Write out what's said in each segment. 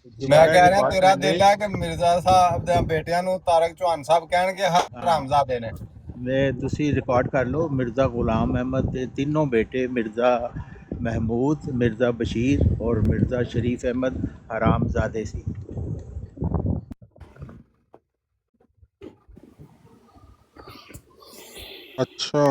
मैं दोबारा कह रहा रिकॉर्ड तेरा करेंगे। दिल है कि मिर्जा साहब दे बेटियां ਨੂੰ ਤਾਰਕ ਚੌਹਾਨ ਸਾਹਿਬ ਕਹਿਣਗੇ हाँ ਹਰਾਮਜ਼ਾਦੇ ਨੇ। तुसी रिकॉर्ड कर लो। मिर्ज़ा ग़ुलाम अहमद के तीनों बेटे मिर्ज़ा महमूद, मिर्ज़ा बशीर और मिर्ज़ा शरीफ अहमद हरामजादे सी। अच्छा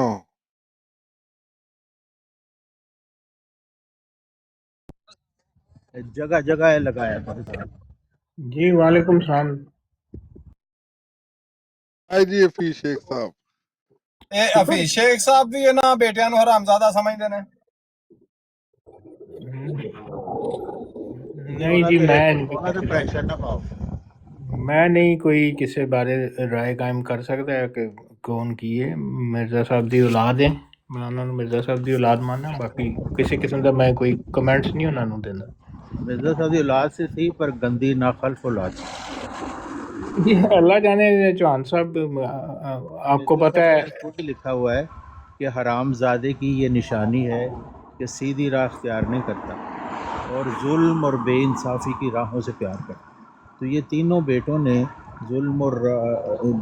जगह जगह लगाया था साहब। जी वालेकुम सलाम। आई जी हफीज शेख साहब। ਇਹ ਹਫੀਜ਼ ਸ਼ੇਖ ਸਾਹਿਬ ਵੀ ਇਹਨਾਂ ਬੇਟਿਆਂ ਨੂੰ ਹਰਾਮਜ਼ਾਦਾ ਸਮਝਦੇ ਨੇ। नहीं जी ਉਹਨਾਂ ਤੇ ਪ੍ਰੈਸ਼ਰ ਨਾ ਪਾਓ। मैं नहीं कोई किसी बारे राय कायम कर सकता है कि कौन की है। मिर्ज़ा साहब दी औलाद है, मैं उन्होंने मिर्ज़ा साहब दी औलाद मानना, बाकी किसी किस्म का मैं कोई कमेंट्स नहीं उन्होंने देना। मिर्ज़ा साहब की औलाद से थी पर गंदी नाखल्फ औलाद। ये अल्लाह जाने चौहान साहब आपको पता है खुद लिखा हुआ है कि हरामजादे की ये निशानी है कि सीधी राह अख्तियार नहीं करता और जुल्म और बेइंसाफ़ी की राहों से प्यार करता। तो ये तीनों बेटों ने जुल्म और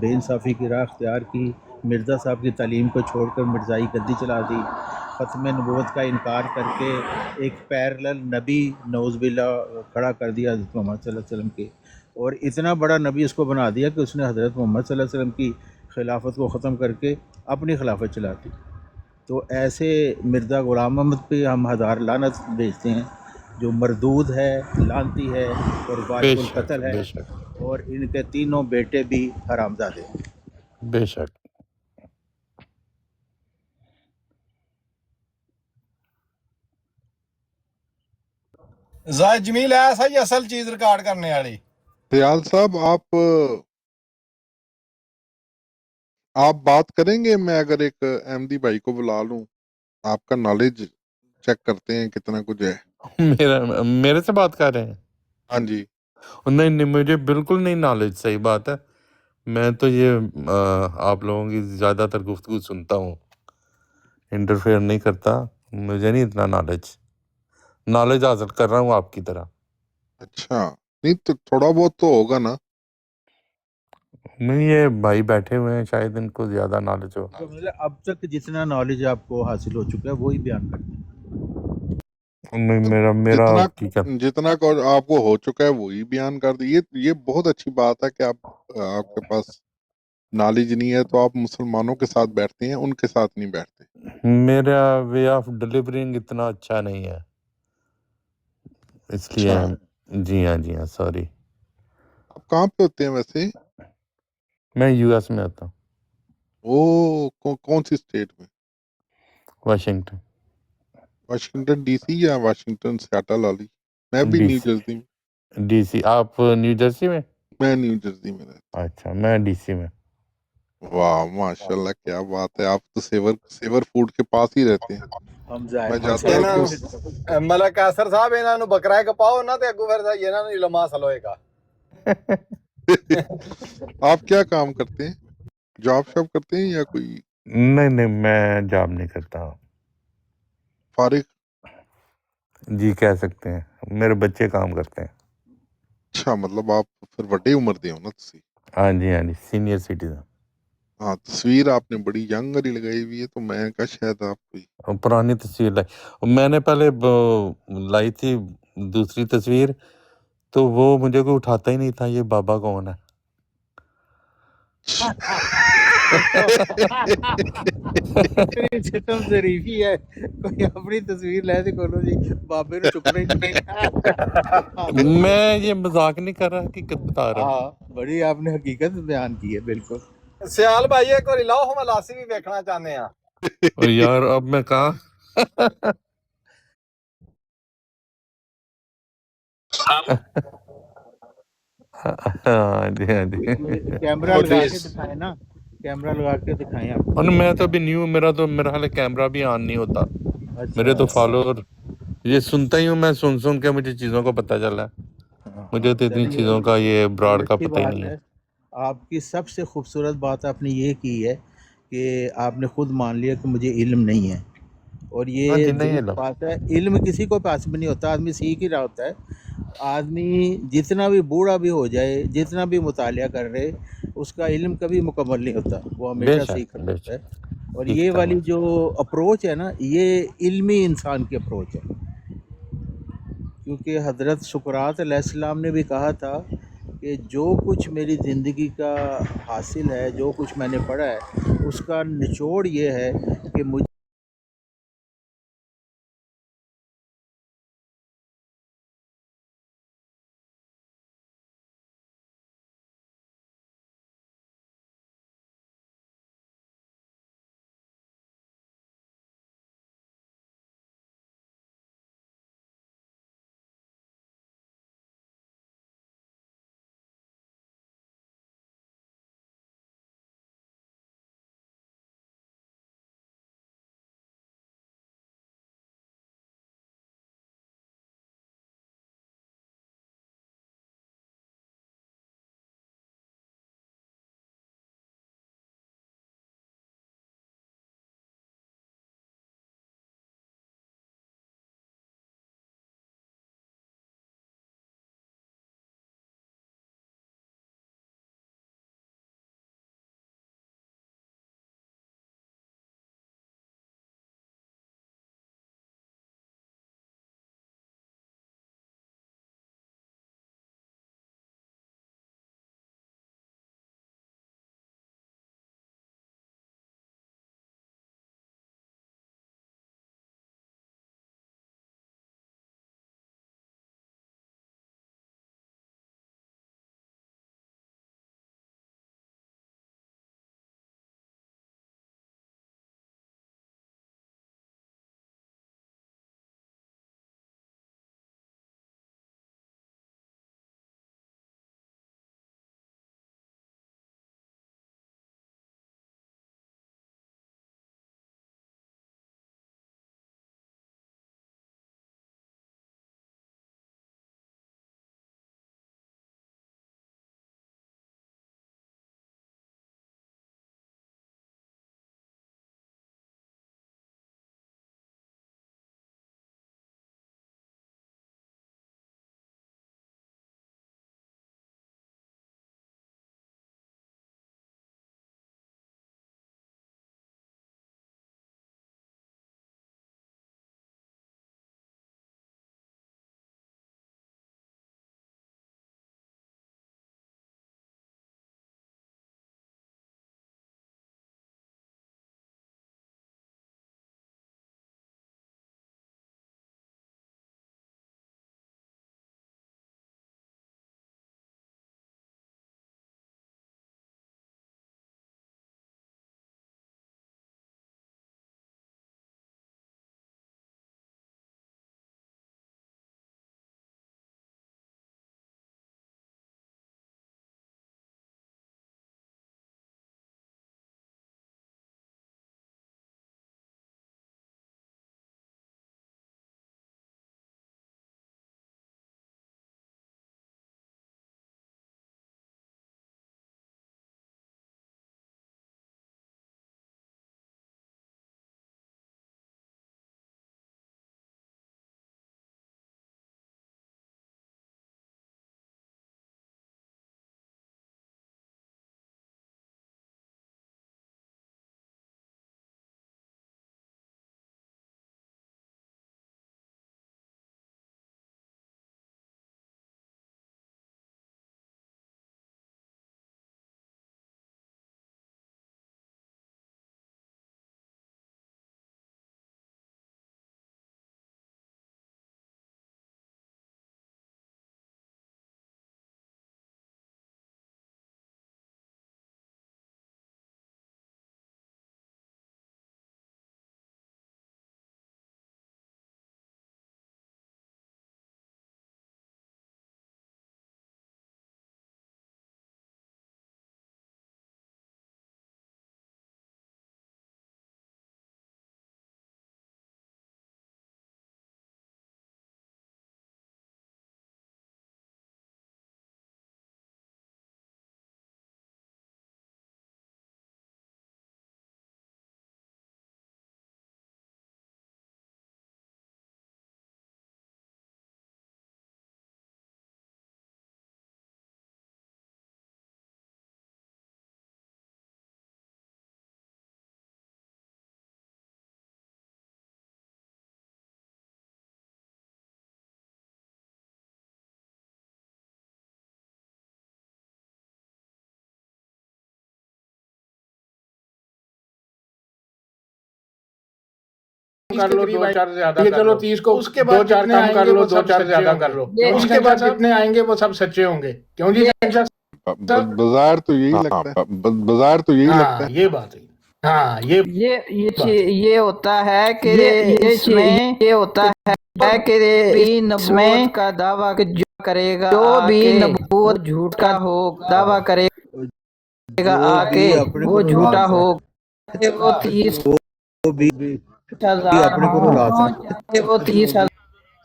बेइंसाफ़ी की राह अख्तियार की। मिर्ज़ा साहब की तालीम को छोड़कर मिर्ज़ाई गद्दी चला दी। ख़त्म नबूवत का इनकार करके एक पैरेलल नबी नौज़बिल्ला खड़ा कर दिया हज़रत मोहम्मद सल्लल्लाहु अलैहि वसल्लम के, और इतना बड़ा नबी उसको बना दिया कि उसने हज़रत मोहम्मद सल्लल्लाहु अलैहि वसल्लम की खिलाफत को ख़त्म करके अपनी खिलाफत चला दी। तो ऐसे मिर्ज़ा ग़ुलाम अहमद पे हम हज़ार लानत भेजते हैं, जो मरदूद है, लानती है और वाजिबुल कत्ल है, बेशक और इनके तीनों बेटे भी हरामजादे हैं। बेशक। जाहिद जमील है सही असल चीज रिकॉर्ड करने वाली। दयाल साहब आप बात करेंगे? मैं अगर एक अहमदी भाई को बुला लूं, आपका नॉलेज चेक करते हैं कितना कुछ है। मेरे से बात कर रहे हैं? हाँ जी। नहीं नहीं, मुझे बिल्कुल नहीं नॉलेज। सही बात है, मैं तो ये आप लोगों की ज़्यादातर गुफ्तगू सुनता हूँ, इंटरफेयर नहीं करता। मुझे नहीं इतना नॉलेज हासिल कर रहा हूँ आपकी तरह। अच्छा, नहीं तो थोड़ा बहुत तो होगा ना। नहीं, ये भाई बैठे हुए हैं, शायद इनको ज़्यादा नॉलेज हो। तो मतलब अब तक जितना नॉलेज आपको हासिल हो चुका है वही बयान करते हैं। मेरा मेरा ठीक है। जितना को आपको हो चुका है वही बयान कर दिए। ये बहुत अच्छी बात है कि आपके पास नॉलेज नहीं है तो आप मुसलमानों के साथ बैठते हैं, उनके साथ नहीं बैठते। मेरा वे ऑफ डिलीवरिंग इतना अच्छा नहीं है, इसलिए। अच्छा। जी हाँ, सॉरी। आप कहाँ पे होते हैं वैसे? मैं यूएस में होता हूँ। कौन सी स्टेट में? वाशिंगटन। वाशिंगटन डीसी या वाशिंगटन सियाटल वाली? मैं भी न्यू जर्सी में। डीसी। आप न्यू जर्सी में? मैं न्यू जर्सी में रहता। अच्छा, मैं डीसी में। वाह माशाल्लाह, क्या बात है। आप तो सेवर फूड के पास ही रहते हैं। हम मैं जाता हूँ तो ਇਹਨਾਂ ਮਲਕ ਕਾਸਰ ਸਾਹਿਬ ਇਹਨਾਂ ਨੂੰ ਬੱਕਰਾ ਕਪਾਓ ਨਾ ਤੇ ਅੱਗੂ ਫਿਰ ਇਹਨਾਂ ਨੂੰ ਇਲਮ ਹਾਸਲ ਹੋਏਗਾ। आप क्या काम करते हैं? जॉब शॉब करते हैं या कोई? नहीं, मैं जॉब नहीं करता। फारिग? जी कह सकते हैं, मेरे बच्चे काम करते हैं। अच्छा, मतलब आप फिर बड़े उम्र दे हो ना तुसी। हाँ जी, सीनियर सिटीजन। हाँ, तस्वीर आपने बड़ी यंग वाली लगाई हुई है, तो मैं कहा शायद आप कोई पुरानी तस्वीर लाई। मैंने पहले लाई थी दूसरी तस्वीर, तो वो मुझे कोई उठाता ही नहीं था, ये बाबा कौन है। सिस्टम ज़रीफ़ी है, कोई अपनी तस्वीर ले तो कोनो जी बाबे ने चुकना ही नहीं। मैं ये मजाक नहीं कर रहा, हकीकत बता रहा हूँ। हाँ, बड़ी आपने हकीकत बयान की है, बिल्कुल। ਸਿਆਲ ਭਾਈ ਇੱਕ ਵਾਰੀ ਲਾਓ ਹਮ ਲਾਸੀ ਵੀ ਵੇਖਣਾ ਚਾਹੁੰਦੇ ਆ। और यार अब मैं कहा हाँ जी कैमरा लगा के दिखाए ना, कैमरा लगा के दिखाएं आप। और मैं तो अभी न्यू, मेरा हाल कैमरा भी ऑन नहीं होता। अच्छा। मेरे तो फॉलोअर, ये सुनता ही हूँ मैं, सुन के मुझे चीज़ों का पता चला है। मुझे तो इतनी चलिए, चीज़ों का ये ब्रॉड का अच्छी पता ही बात नहीं है। है। आपकी सबसे खूबसूरत बात आपने ये की है कि आपने खुद मान लिया कि मुझे इल्म नहीं है, और हाँ ये जी, नहीं दुरुस्त इल्म। बात है, इल्म किसी को पास भी नहीं होता, आदमी सीख ही रहा होता है। आदमी जितना भी बूढ़ा भी हो जाए, जितना भी मुतालिया कर रहे, उसका इल्म कभी मुकम्मल नहीं होता, वो हमेशा बेशक, सीख रहा होता बेशक। है। और ठीक ये वाली तमाम। जो अप्रोच है ना, ये इल्मी इंसान की अप्रोच है। क्योंकि हज़रत सुकरात अलैहिस्सलाम ने भी कहा था कि जो कुछ मेरी ज़िंदगी का हासिल है, जो कुछ मैंने पढ़ा है, उसका निचोड़ ये है कि मुझे कर लो 2-4 ज्यादा, ये चलो 30 को उसके बाद 2-4 कम कर लो, 2-4 ज्यादा कर लो, उसके बाद जितने आएंगे वो सब सच्चे होंगे। क्यों जी? बाजार तो यही लगता है, बाजार तो यही लगता है। ये बात है। हाँ, ये होता है कि इसमें ये होता है कि नबूवत का दावा जो करेगा, जो भी नबूवत झूठ का हो दावा करेगा आके वो झूठा हो, वो 30 अपने को रुला सकता वो 30,000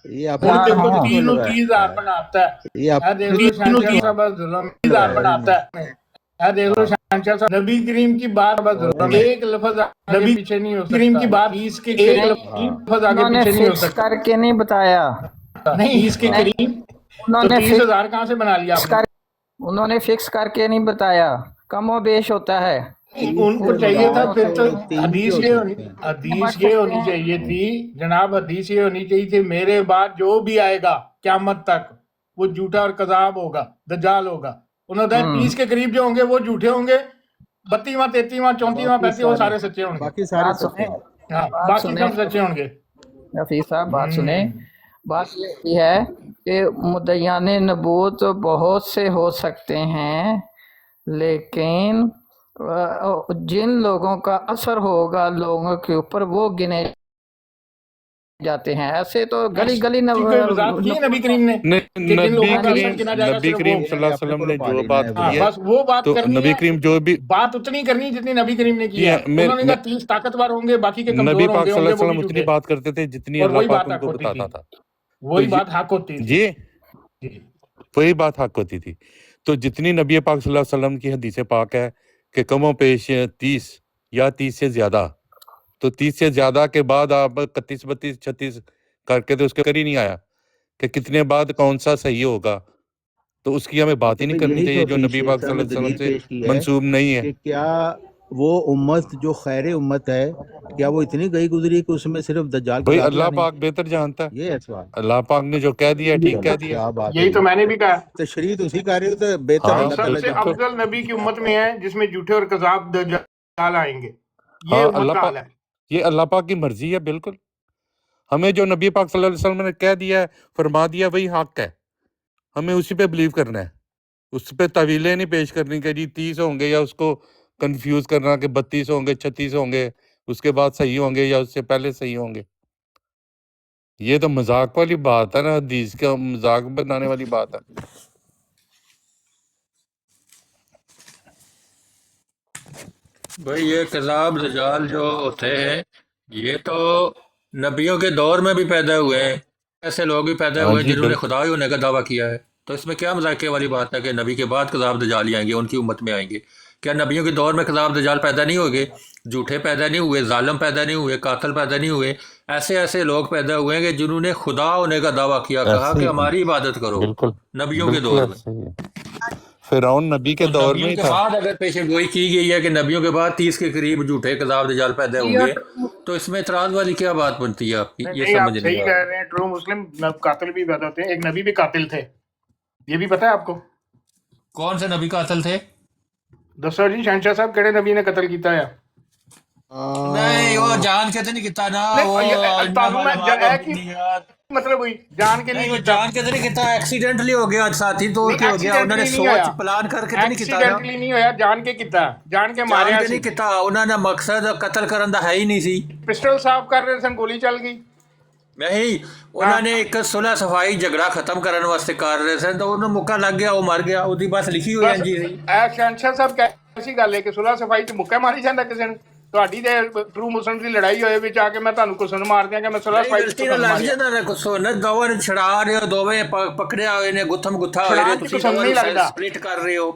ये अपने को देखो नहीं तीनों लगा है। 30,000 बनाता है। ये अपने तीनों 30,000 बनाता है। देखो शहंशाह साहब, नबी करीम की बात बस एक लफ्ज नबी पीछे नहीं हो सकता। करीम की बात 20 के एक लफ्ज आगे उन्होंने पीछे नहीं हो फिक्स सकता। करके नहीं बताया, नहीं 20 के करीब तो उन्होंने 30,000 कहाँ से बना लिया आपने? उन्होंने फिक्स करके नहीं बताया, कमो बेश होता है। उनको चाहिए था फिर तो हदीस ये होनी चाहिए थी जनाब, हदीस ये होनी चाहिए थी मेरे बाद जो भी आएगा क़यामत तक वो झूठा और कज़ाब होगा, दज्जाल होगा। उन्होंने 30 के करीब जो होंगे वो झूठे होंगे, 32वां 33वां 34वां 35वां वो सारे सच्चे होंगे। बाकी सारे बात सच्चे सुने, हैं। हाँ, बाकी सब सच्चे होंगे। रफी साहब बात सुने, बात ये है कि मुद्दयाने नबूत बहुत से हो सकते हैं, लेकिन जिन लोगों का असर होगा लोगों के ऊपर वो गिने जाते हैं। ऐसे तो गली गली नबी करीम ने नबी करीम सल्लल्लाहु अलैहि वसल्लम ने जो बात की है बस वो बात तो करनी नबी है, करीम जो भी बात उतनी करनी जितनी नबी करीम ने की है। उन्होंने कहा 30 ताकतवर होंगे, बाकी के नबी कमजोर पाक होंगे, सल्लल्लाहु अलैहि वो वसल्लम भी उतनी झूठे। बात करते थे जितनी और अल्लाह वही पाक बात उनको हक होती बताता थी, था। वही तो बात हक होती थी। ये वही बात हक होती थी। तो जितनी नबी पाक सल्लल्लाहु अलैहि वसल्लम की हदीस पाक है कि कमो पेश 30 या 30 से ज्यादा, तो 30 से ज्यादा के बाद आप 31 32 36 करके तो उसके कर ही नहीं आया कि कितने बाद कौन सा सही होगा, तो उसकी हमें बात ही नहीं करनी चाहिए जो नबी पाक सल्लल्लाहु अलैहि वसल्लम से मंसूब नहीं है। कि क्या वो उम्मत जो खैर उम्मत है, क्या वो इतनी गई गुजरी कि उसमें सिर्फ दज्जाल भाई कज़ाब अल्लाह नहीं? पाक बेहतर जानता है, ये है सवाल। अल्लाह पाक ने जो कह दिया ठीक कह दिया। क्या बात यही है, तो मैंने भी कहा, तशरीह तो उसी का रही हो तो बेहतर हाँ, अल्लाह ताला सबसे जानता है। अफजल नबी की उम्मत में है जिसमें झूठे और कज़ाब दज्जाल आएंगे। ये हाँ, उम्मत अल्लाह का पाक हाल है। ये अल्लाह पाक की मर्जी है। बिल्कुल हमें जो नबी पाक सल्लल्लाहु अलैहि वसल्लम ने कह दिया है, फरमा दिया, वही हक है, हमें उसी पे बिलीव करना है, उस पे तवीलें नहीं पेश करनी कि जी 30 होंगे या उसको कंफ्यूज करना कि 32 होंगे 36 होंगे उसके बाद सही होंगे या उससे पहले सही होंगे। ये तो मजाक वाली बात है ना, हदीस का मजाक बनाने वाली बात है। भाई ये कज़ाब दज्जाल जो होते हैं ये तो नबियों के दौर में भी पैदा हुए हैं, ऐसे लोग भी पैदा हाँ हुए हैं जी, जिन्होंने बिल्कुल। खुदा ही होने का दावा किया है। तो इसमें क्या मजाक वाली बात है कि नबी के बाद कज़ाब दज्जाल ही आएंगे, उनकी उम्मत में आएंगे? क्या नबियों के दौर में कज़ाब दज्जाल पैदा नहीं होंगे? झूठे पैदा नहीं हुए, जालिम पैदा नहीं हुए, कातिल पैदा नहीं हुए? ऐसे ऐसे लोग पैदा हुए हैं कि जिन्होंने खुदा होने का दावा किया, कहा ऐसे कि ही हमारी इबादत करो बिल्कुल नबियों के बिल्कुल दौर में। ऐसे ही है। फिरौन नबी के तो दौर में नबियों ही के था। बाद अगर पेशे गोई की गई है कि नबियों के बाद 30 के करीब झूठे कज़ाब दज्जाल पैदा होंगे, तो इसमें इतराज वाली क्या बात बनती है आपकी? ये नहीं, आप समझ सही नहीं आ कह रहा। रहे हैं। ट्रू मुस्लिम कातिल भी पैदा होते हैं। एक नबी भी कातिल थे, ये भी पता है आपको? कौन से नबी कातिल थे? दसो जी शहंशाह साहब, केड़े नबी ने कत्ल किया है? नहीं वो जान के तो नहीं किता ना, नहीं, वो ये तालु में मतलब हुई जान के नहीं, नहीं वो किया। जान के तो नहीं किता, एक्सीडेंटली हो गया, साथी तौर के हो गया, उन्होंने सोच प्लान करके तो नहीं किता ना, एक्सीडेंटली नहीं होया, जान के किता, जान के मारे जान के नहीं किता, उन्होंने मकसद कत्ल करन दा है ही नहीं सी। पिस्टल साफ कर रहे सन, गोली चल गई। नहीं, उन्होंने एक सुलह सफाई झगड़ा खत्म करने वास्ते कर रहे सन, तो उन्हें मौका लग गया, वो मर गया, उसकी बस लिखी हुई है जी। शहंशाह साहब कैसी गल है कि सुलह सफाई च मुक्का मारी जाता किसी ने? ਤੁਹਾਡੀ ਤੇ ਟਰੂ ਮੁਸਲਮ ਦੀ ਲੜਾਈ ਹੋਏ ਵਿੱਚ ਆ ਕੇ ਮੈਂ ਤੁਹਾਨੂੰ ਕੁਸਨ ਮਾਰ ਦਿਆਂ ਕਿ ਮੈਂ ਸੁਲਹ ਸਫਾਈ ਗਲਤੀ ਨਾਲ ਲੱਗ ਜਾਂਦਾ ਨਾ ਕੁਸੋ ਨਾ, ਦੋਵਾਂ ਨੂੰ ਛੜਾ ਰਹੇ ਹੋ, ਦੋਵੇਂ ਪਕੜਿਆ ਹੋਏ ਨੇ, ਗੁੱਥਮ ਗੁੱਥਾ ਹੋਏ ਨੇ, ਤੁਸੀਂ ਦੋਵਾਂ ਨੂੰ ਸਪਲਿਟ ਕਰ ਰਹੇ ਹੋ।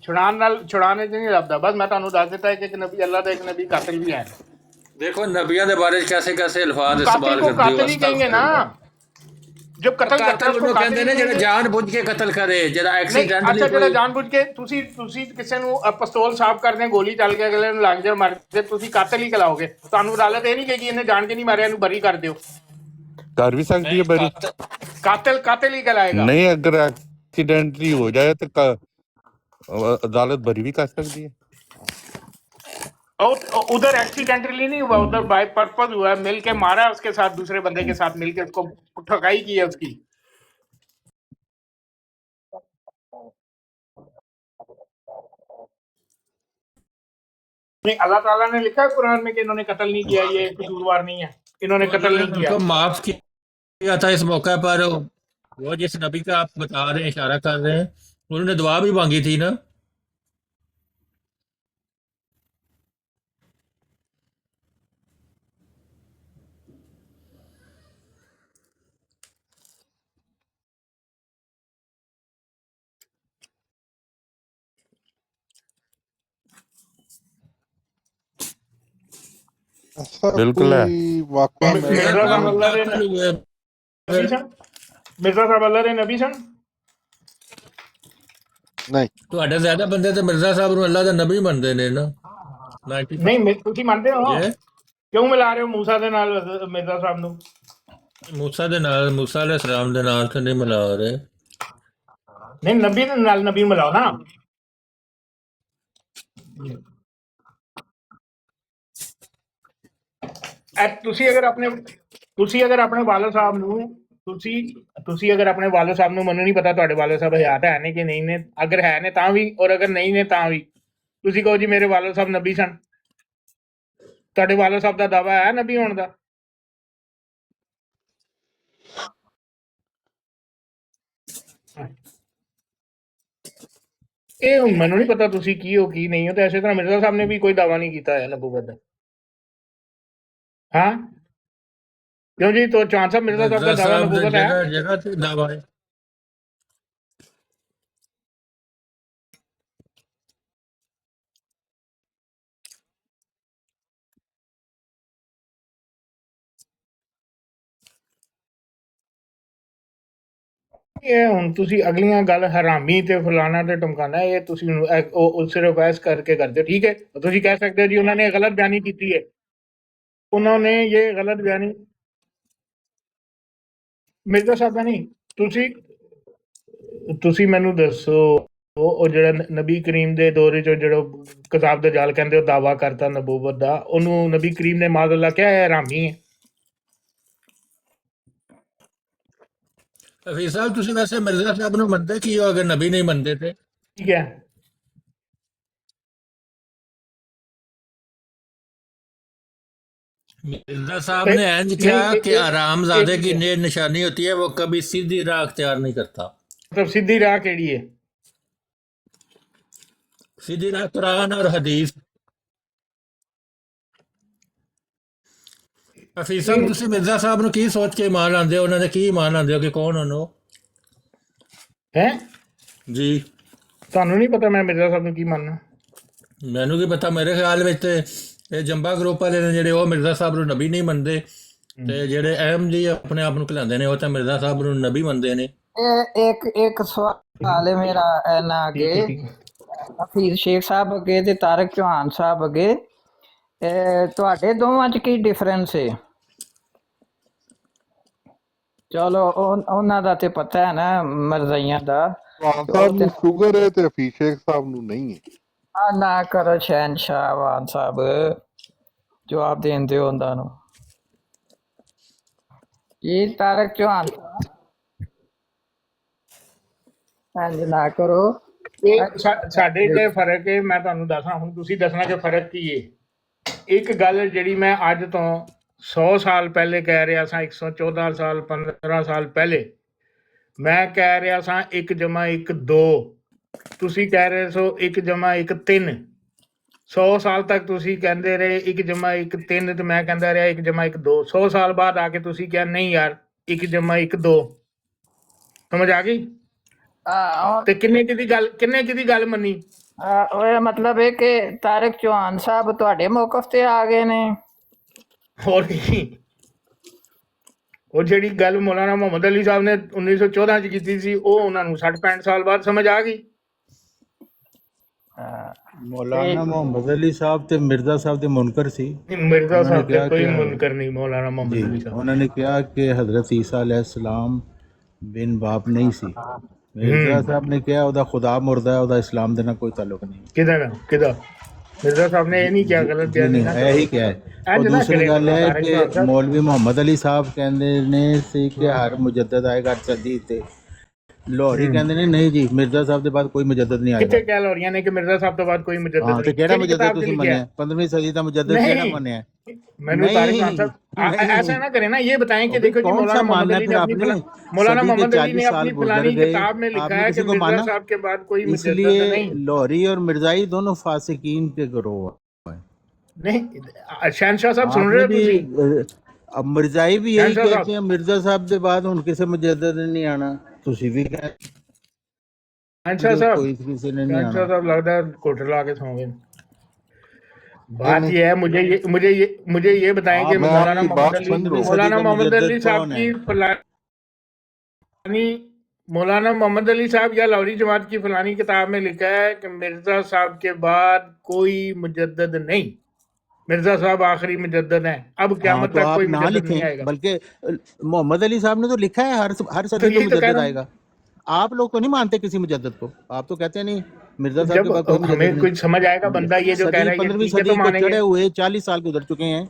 ਛੁਡਾਣੇ ਚ ਨਹੀਂ ਲੱਭਦਾ। ਬਸ ਮੈਂ ਤੁਹਾਨੂੰ ਦੱਸ ਦਿੱਤਾ ਹੈ ਕਿ ਇੱਕ ਨਬੀ ਅੱਲਾਹ ਦਾ, ਇੱਕ ਨਬੀ ਕਾਤਿਲ ਵੀ ਹੈ। देखो नबियों के बारे कैसे कैसे अल्फाज इस्तेमाल करते हो। कातिल ही कहेंगे ना, जब कत्ल करता है उसको कहते हैं जेड़ा जानबूझ के कत्ल करे, जेड़ा एक्सीडेंटली। अच्छा, जेड़ा जानबूझ के ਤੁਸੀਂ ਕਿਸੇ ਨੂੰ ਪਿਸਤੌਲ ਸਾਫ਼ ਕਰਦੇ ਗੋਲੀ ਚੱਲ ਕੇ ਅਗਲੇ ਨੂੰ ਲੱਗ ਜਾ ਮਰ ਜੇ, ਤੁਸੀਂ ਕਾਤਲ ਹੀ ਕਲਾਓਗੇ। ਤੁਹਾਨੂੰ ਅਦਾਲਤ ਇਹ ਨਹੀਂ ਕਹੇਗੀ ਇਹਨੇ ਜਾਣ ਕੇ ਨਹੀਂ ਮਾਰਿਆ, ਇਹਨੂੰ ਬਰੀ ਕਰ ਦਿਓ। कर भी सकती है बरी, कातिल ही कहलाएगा। नहीं अगर एक्सीडेंटली हो जाए तो अदालत बरी भी कर सकती है। और उधर एक्सीडेंटली नहीं हुआ, उधर बाय पर्पज हुआ, मिल के मारा उसके साथ, दूसरे बंदे के साथ मिलके उसको ठगाई की है उसकी। नहीं, अल्लाह ताला ने लिखा है कुरान में कि इन्होंने कत्ल नहीं किया, ये कसूरवार नहीं है, इन्होंने तो कत्ल अल्लाह नहीं ने किया। उनको माफ किया था इस मौके पर। वो जिस नबी का आप बता रहे हैं, इशारा कर रहे हैं, उन्होंने दुआ भी मांगी थी ना। ऐसा बिल्कुल है। कोई वाकया मिर्जा मैंने साहब नहीं अल्लाह दे कत्ल हुए नबी सन, मिर्जा साहब अल्लाह दे नबी सन। नहीं ਤੁਹਾਡੇ ਜ਼ਿਆਦਾ ਬੰਦੇ ਤੇ ਮਿਰਜ਼ਾ ਸਾਹਿਬ ਨੂੰ ਅੱਲਾਹ ਦਾ ਨਬੀ ਮੰਨਦੇ ਨੇ ਨਾ। 90 नहीं तुसी मानते हो? ਜੇ क्यों मिला रहे हो मूसा दे नाल मिर्जा साहब नु? मूसा ਦੇ ਨਾਲ, मूसा अलैहिस्सलाम ਦੇ ਨਾਲ ਤੇ ਨਹੀਂ ਮਿਲਾ ਰਹੇ। नहीं नबी दे नाल नबी मिलाओ ना। ਤੁਸੀਂ ਅਗਰ ਆਪਣੇ ਵਾਲਦ ਸਾਹਿਬ ਨੂੰ ਤੁਸੀਂ ਅਗਰ ਆਪਣੇ ਵਾਲਦ ਸਾਹਿਬ ਨੂੰ, ਮੈਨੂੰ ਨਹੀਂ ਪਤਾ ਤੁਹਾਡੇ ਵਾਲਦ ਸਾਹਿਬ ਹਯਾਤ ਹੈ ਨੇ ਕਿ ਨਹੀਂ ਨੇ, ਅਗਰ ਹੈ ਨੇ ਤਾਂ ਵੀ, ਔਰ ਅਗਰ ਨਹੀਂ ਨੇ ਤਾਂ ਵੀ ਤੁਸੀਂ ਕਹੋ ਜੀ ਮੇਰੇ ਵਾਲਦ ਸਾਹਿਬ ਨਬੀ ਸਨ। ਤੁਹਾਡੇ ਵਾਲਦ ਸਾਹਿਬ ਦਾ ਦਾਵਾ ਹੈ ਨਬੀ ਹੋਣ ਦਾ? ਇਹ ਹੁਣ ਮੈਨੂੰ ਨਹੀਂ ਪਤਾ ਤੁਸੀਂ ਕੀ ਹੋ ਕੀ ਨਹੀਂ ਹੋ, ਤੇ ਇਸੇ ਤਰ੍ਹਾਂ ਮਿਰਜ਼ਾ ਸਾਹਿਬ ਨੇ ਵੀ ਕੋਈ ਦਾਵਾ ਨਹੀਂ ਕੀਤਾ ਹੈ ਨਬੂਵਤ ਦਾ। हाँ क्यों जी? तो चौहान साहब मिर्जा साहब का मिर्जा दावा साहब नबूवत है? जगह जगह ਤੇ ਦਾਵਾ ਹੈ। ਇਹ ਹੁਣ ਤੁਸੀਂ ਅਗਲੀਆਂ ਗੱਲ ਹਰਾਮੀ ਤੇ ਫਲਾਣਾ ਤੇ ਟਮਕਾਣਾ, ਇਹ ਤੁਸੀਂ ਉਹ ਸਿਰਫ ਐਸ ਕਰਕੇ ਕਰਦੇ ਹੋ, ਠੀਕ ਹੈ? ਤੁਸੀਂ ਕਹਿ ਸਕਦੇ ਹੋ ਜੀ ਉਹਨਾਂ ਨੇ ਗਲਤ ਬਿਆਨੀ ਕੀਤੀ ਹੈ, ਉਹਨਾਂ ਨੇ ਇਹ ਗਲਤ ਬਿਆਨੀ। ਮਿਰਜ਼ਾ ਸਾਹਿਬ ਦਾ ਨਹੀਂ, ਤੁਸੀਂ ਮੈਨੂੰ ਦੱਸੋ ਉਹ ਜਿਹੜਾ ਨਬੀ ਕਰੀਮ ਦੇ ਦੌਰ 'ਚ ਜਿਹੜਾ ਕਿਤਾਬ ਦਾ ਜਾਲ ਕਹਿੰਦੇ ਉਹ ਦਾਵਾ ਕਰਤਾ ਨਬੂਵਤ ਦਾ, ਉਹਨੂੰ ਨਬੀ ਕਰੀਮ ਨੇ ਮਾਜ਼ਅੱਲਾ ਕਿਹਾ ਹੈ ਹਰਾਮੀ ਹੈ? ਹਫੀਜ਼ ਸਾਹਿਬ ਤੁਸੀਂ ਵੈਸੇ ਮਿਰਜ਼ਾ ਸਾਹਿਬ ਨੂੰ ਮੰਨਦੇ ਕੀ ਹੋ ਅਗਰ ਨਬੀ ਨਹੀਂ ਮੰਨਦੇ ਤੇ? ਠੀਕ ਹੈ। मिर्जा साहब ने इंज किया कि आरामजादे की निशानी होती है वो कभी सीधी राह अख्तियार नहीं करता। मतलब सीधी राह केड़ी है? सीधी राह कुरान और हदीस। ਹਫੀਜ਼ ਸਾਹਿਬ ਤੁਸੀਂ ਮਿਰਜ਼ਾ ਸਾਹਿਬ ਨੂੰ ਕੀ ਸੋਚ ਕੇ ਮਾਨ ਆਉਂਦੇ ਹੋ, ਉਹਨਾਂ ਦੇ ਕੀ ਮਾਨ ਆਉਂਦੇ ਹੋ ਕਿ ਕੌਣ ਉਹਨੂੰ ਹੈ ਜੀ? ਤੁਹਾਨੂੰ ਨਹੀਂ ਪਤਾ ਮੈਂ ਮਿਰਜ਼ਾ ਸਾਹਿਬ ਨੂੰ ਕੀ ਮੰਨਣਾ? ਮੈਨੂੰ ਕੀ ਪਤਾ, ਮੇਰੇ ਖਿਆਲ ਵਿੱਚ ਤੇ ਇਹ ਜੰਬਾ ਗਰੁੱਪ ਵਾਲੇ ਨੇ ਜਿਹੜੇ ਉਹ ਮਿਰਜ਼ਾ ਸਾਹਿਬ ਨੂੰ ਨਬੀ ਨਹੀਂ ਮੰਨਦੇ, ਤੇ ਜਿਹੜੇ ਅਹਿਮ ਜੀ ਆਪਣੇ ਆਪ ਨੂੰ ਖਿਲਾਉਂਦੇ ਨੇ ਉਹ ਤਾਂ ਮਿਰਜ਼ਾ ਸਾਹਿਬ ਨੂੰ ਨਬੀ ਮੰਨਦੇ ਨੇ। एक सवाल है मेरा ना अगे हफीज शेख साहब अगे ते तारक चौहान साहब अगे, ਤੁਹਾਡੇ ਦੋਵਾਂ 'ਚ ਕੀ ਡਿਫਰੈਂਸ ਹੈ? ਚਲੋ ਉਹਨਾਂ ਦਾ ਤੇ ਪਤਾ ਹੈ ਨਾ ਮਰਜ਼ਈਆਂ ਦਾ। ਸਾਹਿਬ ਨੂੰ ਸ਼ੂਗਰ ਹੈ ਤੇ ਹਫੀਜ਼ ਸ਼ੇਖ ਸਾਹਿਬ ਨੂੰ ਨਹੀਂ ਹੈ। ਆ ਨਾ ਕਰੋ ਸ਼ਹਿਨशाह ਵਾਨ ਸਾਹਿਬ, ਜਵਾਬ ਦੇਂਦੇ ਹੋ ਉਹਨਾਂ ਨੂੰ। ਇਹ ਤਾਰਕ ਚੌਹਾਨ ਇੰਜ ਨਾ ਕਰੋ। ਇਹ ਸਾਡੇ ਤੇ ਫਰਕ ਹੈ, ਮੈਂ ਤੁਹਾਨੂੰ ਦੱਸਾਂ, ਹੁਣ ਤੁਸੀਂ ਦੱਸਣਾ ਕਿ ਫਰਕ ਕੀ ਹੈ। ਇੱਕ ਗੱਲ ਜਿਹੜੀ ਮੈਂ ਅੱਜ ਤੋਂ 100 ਸਾਲ ਪਹਿਲੇ ਕਹਿ ਰਿਹਾ ਸਾਂ, 114 ਸਾਲ 15 ਸਾਲ ਪਹਿਲੇ ਮੈਂ ਕਹਿ ਰਿਹਾ ਸਾਂ 1 + 1 2, ਤੁਸੀਂ ਕਹਿ ਰਹੇ ਸੋ 1 + 1 3। 100 ਸਾਲ ਤੱਕ ਤੁਸੀਂ ਕਹਿੰਦੇ ਰਹੇ 1 + 1 3, ਤੇ ਮੈਂ ਕਹਿੰਦਾ ਰਿਹਾ 1 + 1 2। 100 ਸਾਲ ਬਾਅਦ ਆ ਕੇ ਤੁਸੀਂ ਕਿਹਾ ਨਹੀਂ ਯਾਰ 1 + 1 2। ਸਮਝ ਆ ਗਈ? ਤੇ ਕਿੰਨੇ ਕਿਹਦੀ ਗੱਲ ਮੰਨੀ? ਉਹ ਮਤਲਬ ਹੈ ਕਿ ਤਾਰਕ ਚੌਹਾਨ ਸਾਹਿਬ ਤੁਹਾਡੇ ਮੌਕਫ ਤੇ ਆ ਗਏ ਨੇ। ਹੋਰ ਕੀ? ਉਹ ਜਿਹੜੀ ਗੱਲ ਮੌਲਾਨਾ ਮੁਹੰਮਦ ਅਲੀ ਸਾਹਿਬ ਨੇ 1914 ਚ ਕੀਤੀ ਸੀ, ਉਹ ਉਹਨਾਂ ਨੂੰ 60-65 ਸਾਲ ਬਾਅਦ ਸਮਝ ਆ ਗਈ। मौलाना मोहम्मद अली साहब ते मिर्ज़ा साहब दे मुनकर सी। मिर्जा साहब क्या कोई क्या- मुनकर नहीं, मौलाना मोहम्मद अली जी, साहब। उन्होंने कहा कि हज़रत ईसा अलैहिस्सलाम बिन बाप नहीं सी। मिर्ज़ा साहब ने कहा ਉਹਦਾ खुदा मुर्दा है, ਉਹਦਾ इस्लाम ਦੇ ਨਾਲ कोई ताल्लुक नहीं। किधर मिर्जा साहब ने ये नहीं किया, गलत जी बयानी नहीं ना यही करो। क्या है। और इंज ना दूसरी करे गल है तारिक इमरान कि साहब। मौलवी मोहम्मद अली साहब कहते ने सी कि हर मुजद्दद आएगा सदी ते लाहौरी कहते ने नहीं जी मिर्जा साहब के बाद कोई मुजद्दद नहीं आएगा। कितने कह लाहौरियां ने कि मिर्जा साहब तो बाद कोई मुजद्दद हाँ तो नहीं, केड़ा किहड़ी मुजद्दद किताब च तुसीं लिखा है? मन्निया 15वीं सदी का मुजद्दद केड़ा नहीं, मन्निया? मैनू तारिक इमरान नहीं साहब ऐसा नहीं ना करें ना, ये बताएं कि और भाई देखो जी कौन सा मौलाना मोहम्मद मानना है अली फिर ने अपनी आपने? मौलाना सदी के मोहम्मद अली ने 40 साल अपनी गुजर फलानी गए, किताब में लिखा आपने है कि किसी को मिर्जा माना? साहब के बाद कोई मुजद्दद इसलिए नहीं। लाहौरी और मिर्जाई दोनों फासिकीन के गिरोह हैं। नहीं शहनशाह साहब सुन रहे आपने हो भी तुसी? अब मिर्जाई भी यही शहनशाह कहते साहब, हैं मिर्जा साहब के बाद हुण किसी मुजद्दद ने नहीं आना, तुसी भी शहनशाह कहते हो साहब, कोई किसी ने नहीं शहनशाह आना। साहब लगता है कोठर ला के सौ गए। नहीं बात नहीं ये है, मुझे ये बताएं कि आप मैं मौलाना आपकी मोहम्मद बात अली, समझ रहा 15वीं हूँ। सदी मौलाना का मोहम्मद अली मुजद्दद साहब कौन की है? फलानी, मौलाना मोहम्मद अली साहब या लाहौरी जमात की फलानी किताब में लिखा है कि मिर्जा साहब के बाद कोई मुजद्दद नहीं, मिर्जा साहब आखिरी मुजद्दद हैं, अब हाँ क़यामत तो तक आप कोई ना मुजद्दद नहीं लिखें, आएगा। बल्कि मोहम्मद अली साहब ने तो लिखा है हर तो सदी में यही तो कह मुजद्दद रहा हूँ, आएगा। आप लोग तो नहीं मानते किसी मुजद्दद को, आप तो कहते हैं नहीं मिर्जा साहब के जब बाद कोई मुजद्दद हमें नहीं। कुछ समझ आएगा बंदा ये जो कह सदी रहा है ये 15वीं ठीक है सदी तो को मानेंगे। चढ़े हुए 40 साल गुजर चुके हैं,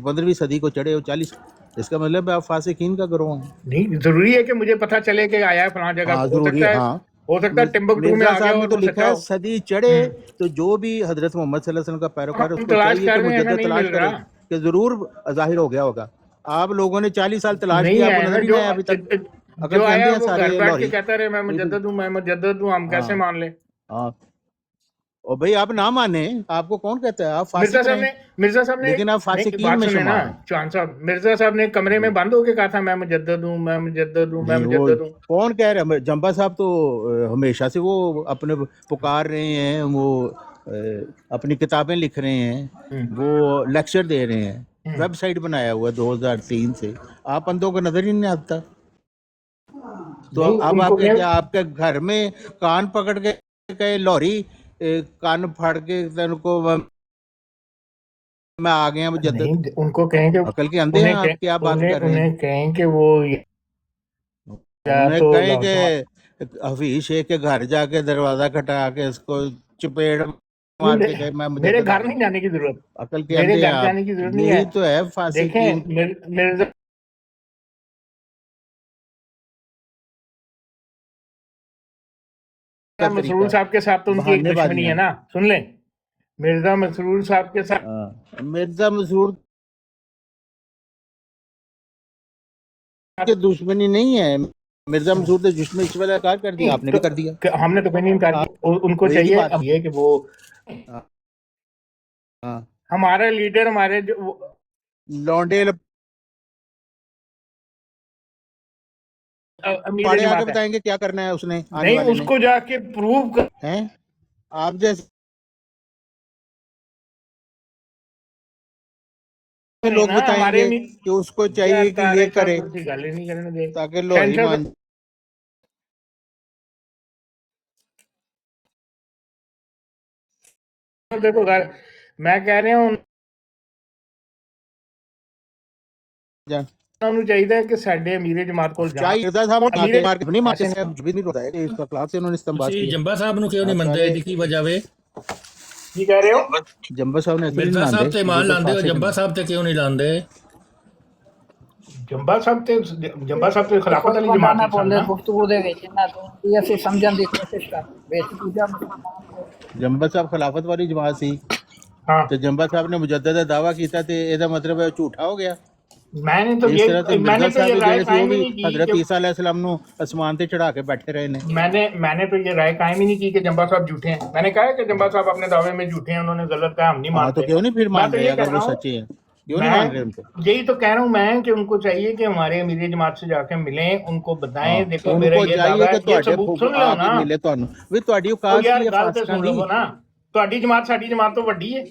15वीं सदी को चढ़े हुए 40, इसका मतलब है आप फासिकीन का गिरोह हैं। नहीं जरूरी है कि मुझे पता चले कि आया है फलां जगह, हाँ जरूरी है, हाँ। हो सकता है टिम्बकटू में मिर्जा आ गया साहब ने और तो वो लिखा सच्चा है हो। सदी चढ़े, तो जो भी हजरत मोहम्मद सल्लल्लाहु अलैहि वसल्लम का पैरोकार है हम उसको तलाश चाहिए कर कि रहे हैं ना, मुजद्दद नहीं तलाश मिल करे रहा। कि जरूर जाहिर हो गया होगा। आप लोगों ने 40 साल तलाश नहीं किया, आपको है ना, नजर ही नहीं आया अभी तक। अकल जो के अंधे आया हैं वो घर सारे बैठ के लाहौरी। कहता रहे मैं बिल्कुल मुजद्दद हूँ, मैं मुजद्दद हूँ, हम कैसे हाँ मान ले? हाँ। और भाई आप ना माने, आपको कौन कहता है? आप मिर्जा फासिक साहब रहें, ने मिर्जा साहब ने लेकिन आप नहीं, फासिकीन बात में सुने ना शुमार हैं। चौहान साहब, मिर्जा साहब ने कमरे में जी बंद होके कहा था मैं मुजद्दद हूँ, मैं मुजद्दद हूँ, मैं नहीं वो मुजद्दद हूँ। कौन कह रहा है? जंबा साहब तो हमेशा से वो अपने पुकार रहे हैं, वो अपनी किताबें लिख रहे हैं, हम्म, वो लेक्चर दे रहे हैं, हम्म। वेबसाइट बनाया हुआ है 2003 से। आप अंधों को नजर ही नहीं आता। तो नहीं अब उनको आपके कहें, क्या आपके घर में कान पकड़ के कहे लाहौरी कान फाड़ के उनको मैं आ गया मुजद्दद। नहीं उनको कहें कि अकल के अंधे हैं आप, क्या बात कर रहे हैं? उन्हें कहें कि वो या उन्हें तो कहें लाहौर कि हफीज शेख के घर जाके दरवाजा खटा के उसको चपेड़ मार के कहे मैं मेरे मुजद्दद आ घर गया। नहीं जाने की जरूरत, अकल के मेरे अंधे हैं घर आप। जाने की जरूरत नहीं यही है। तो है फासिकीन। देखें मिर्जा का मसरूर तरीका साहब के साथ तो उनकी एक दुश्मनी बहानेबाजियां। है ना, सुन लें, मिर्जा मसरूर साहब के साथ मिर्जा मसरूर के दुश्मनी नहीं है। मिर्जा मसरूर ने दुश्मनी इस वाला कार कर दिया, आपने भी कर दिया। हमने तो कहीं नहीं इनकार किया, उनको वो एक ही चाहिए बात अब ये कि वो हाँ। हमारा लीडर, हमारे लौंडे अमीर पाड़े आके जमात है, बताएंगे क्या करना है उसने आने नहीं वाले ने। उसको जाके प्रूव कर, हैं आप जैसे लोग ना हमारे बताएंगे कि उसको चाहिए कि ये करे गल ही नहीं करने दे। ताकि लाहौरी शहनशाह मान। साहब देखो मैं कह रहा हूँ जा ਉਹਨਾਂ ਨੂੰ ਚਾਹੀਦਾ ਹੈ ਕਿ ਸਾਡੇ ਅਮੀਰੇ ਜਮਾਤ ਕੋਲ ਜਾਣ। चाहिए मिर्जा साहब ने अमीरे- मार के नहीं मारते ऐसे हैं, भी नहीं होता है कि इसका क्लास से उन्होंने इस्तेमाल ਤੁਸੀਂ किया। ਜੰਬਾ ਸਾਹਿਬ ਨੂੰ ਕਿਉਂ ਨਹੀਂ आप ਮੰਨਦੇ? सारे ਇਹਦੀ ਕੀ ਵਜ੍ਹਾ ਵੇ? ਕੀ ਕਹਿ ਰਹੇ ਹੋ? जंबा साहब ने ऐसे नहीं ਮਿਰਜ਼ਾ ਸਾਹਿਬ मानते ਤੇ ये ਮਾਨ तो ਲਾਉਂਦੇ ਹੋ, फासिक ਜੰਬਾ हैं। ਸਾਹਿਬ ਤੇ ਕਿਉਂ ਨਹੀਂ ਲਾਉਂਦੇ? ਜੰਬਾ ਸਾਹਿਬ ਤੇ ਖਿਲਾਫਤ ਵਾਲੀ ਬੰਦਾ ਜਮਾਤ ਨਾ ਹੀ ਸਨ ਬੋਲੇ ਨਾ। ਗੁਫ਼ਤਗੂ ਦੇ ਵਿੱਚ ਨਾ ਤੋਂ ਅਸੀਂ ਸਮਝਣ ਦੀ ਕੋਸ਼ਿਸ਼ ਕਰ ਵਿੱਚ ਦੂਜਾ जंबा साहब खिलाफत वाली जमात सी, हाँ तो जंबा साहब ने मुजद्दद दा दावा किया तो ਇਹਦਾ मतलब है झूठा हो गया। मैंने तो इस तरह से ये मैंने मिर्जा तो ये साहब राय ਜਿਹੜੇ ਸੀ कायम ਉਹ ही भी नहीं की हजरत कि ईसा अलैहिस्सलाम ਨੂੰ आसमान ਤੇ चढ़ा के बैठे रहे ने। मैंने तो ये राय कायम ही नहीं की कि जंबा साहब झूठे हैं। मैंने कहा है कि जंबा साहब अपने दावे में झूठे हैं, उन्होंने गलत कहा, हम नहीं हाँ तो मानते। क्यों नहीं फिर मैं मान तो रहे ये अगर कह वो रहा हूँ, सच्चे हैं, क्यों नहीं मान रहे उनको? यही तो कह रहा हूँ मैं कि उनको चाहिए कि हमारे अमीरी जमात से जाके मिलें, उनको बताएं हाँ, देखो मेरा उनको ये चाहिए दावा है, कि ये ਤੁਹਾਡੇ सबूत सुन लो ना। ਆਕੇ ਮਿਲੇ ਤੁਹਾਨੂੰ ਵੀ ਤੁਹਾਡੀ ਉਹ ਔਕਾਤ ਯਾਰ ਕੀ ਹੈ ਗੱਲ ਤੇ ਫਾਸਕਾਂ ਸੁਣ ਦੀ? ਲਵੋ ਨਾ, ਤੁਹਾਡੀ ਜਮਾਤ ਸਾਡੀ ਜਮਾਤ ਤੋਂ ਵੱਡੀ ਹੈ।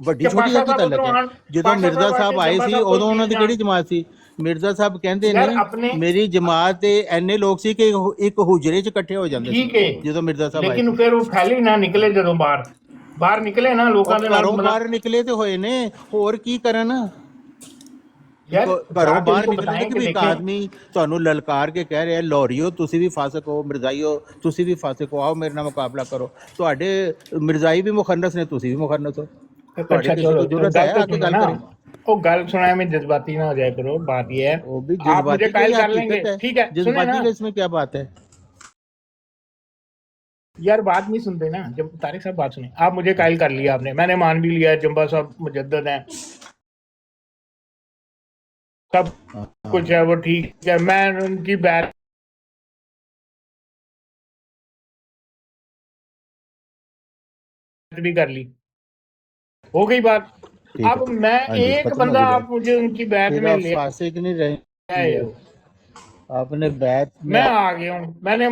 ਵੱਡੀ ਕਿ ਛੋਟੀ ਪਾਸ਼ਾ ਦਾ ਕੀ ਸਾਹਿਬ ਤਾਲੁਕ ਉੱਧਰੋਂ ਹੈ? ਆਉਣ, ਜਦੋਂ ਪਾਸ਼ਾ ਮਿਰਜ਼ਾ ਸਾਹਿਬ ਆ ਸਾਹਿਬ ਕੇ ਆਏ ਜੰਬਾ ਸੀ ਸਾਹਿਬ ਕੋਲ ਉਦੋਂ ਉਹਨਾਂ ਦੀ ਜਾਣ। ਕਿਹੜੀ ਜਮਾਤ ਸੀ? ਮਿਰਜ਼ਾ ਸਾਹਿਬ ਕਹਿੰਦੇ ਯਾਰ ਨੇ ਆਪਣੇ ਮੇਰੀ ਜਮਾਤ ਦੇ ਐਨੇ ਲੋਕ ਸੀ ਕਿ ਇੱਕ ਹੁਜਰੇ 'ਚ ਇਕੱਠੇ ਹੋ ਜਾਂਦੇ ਸੀ ਠੀਕ ਹੈ, ਜਦੋਂ ਮਿਰਜ਼ਾ ਸਾਹਿਬ ਆਏ ਲੇਕਿਨ ਸੀ। ਫਿਰ ਉਹ ਫੈਲੀ ਨਾ ਨਿਕਲੇ ਜਦੋਂ ਬਾਹਰ ਨਿਕਲੇ ਨਾ ਉਹ ਲੋਕਾਂ ਦੇ ਨਾਲ ਘਰੋਂ ਬਾਹਰ ਨਿਕਲੇ ਤੇ ਹੋਏ ਨੇ, ਹੋਰ ਕੀ ਕਰਨ? यार ਘਰੋਂ जाके ਬਾਹਰ उनको ਨਿਕਲਦੇ बताएं ਕਿ कि ਵੀ ਇੱਕ देखें ਆਦਮੀ ਤੁਹਾਨੂੰ ਲਲਕਾਰ ਕੇ ਕਹਿ ਰਿਹਾ ਲੋਰੀਓ ਤੁਸੀਂ ਵੀ ਫਾਸਕ ਹੋ, ਮਿਰਜ਼ਾਈਓ ਤੁਸੀਂ ਵੀ ਫਾਸਕ ਹੋ, ਆਓ ਮੇਰੇ ਨਾਲ ਮੁਕਾਬਲਾ ਕਰੋ। ਤੁਹਾਡੇ ਮਿਰਜ਼ਾਈ ਵੀ ਮੁਖੰਨਸ ਨੇ, ਤੁਸੀਂ ਵੀ ਮੁਖੰਨਸ ਹੋ। ਤੁਹਾਡੇ अच्छा ਕਿਸੇ चलो को तो जरूरत है गल तो आके सुनो गल ना, करे? वो गल सुनाए में जज्बाती ना हो जाए करो। बात ये है वो भी आप मुझे जज्बाती का कायल ही कर लेंगे, हकीकत है, ठीक है, सुने ना जज्बाती का इसमें क्या बात है? यार बात नहीं सुनते ना। जब तारिक साहब बात सुने, आप मुझे कायल कर लिया आपने, मैंने मान भी लिया जंबा साहब मुजद्दद हैं, सब कुछ है, वो ठीक है, मैं उनकी बैत भी कर ली, हो गई बात। ठीक अब है, मैं हाँ जी, एक खत्म हो बंदा गई बात। आप मुझे उनकी बैत फिर में आप ले फासिक नहीं आए रहेंगे, हो, आपने बैत में मैं आ गया हूँ, मैंने आ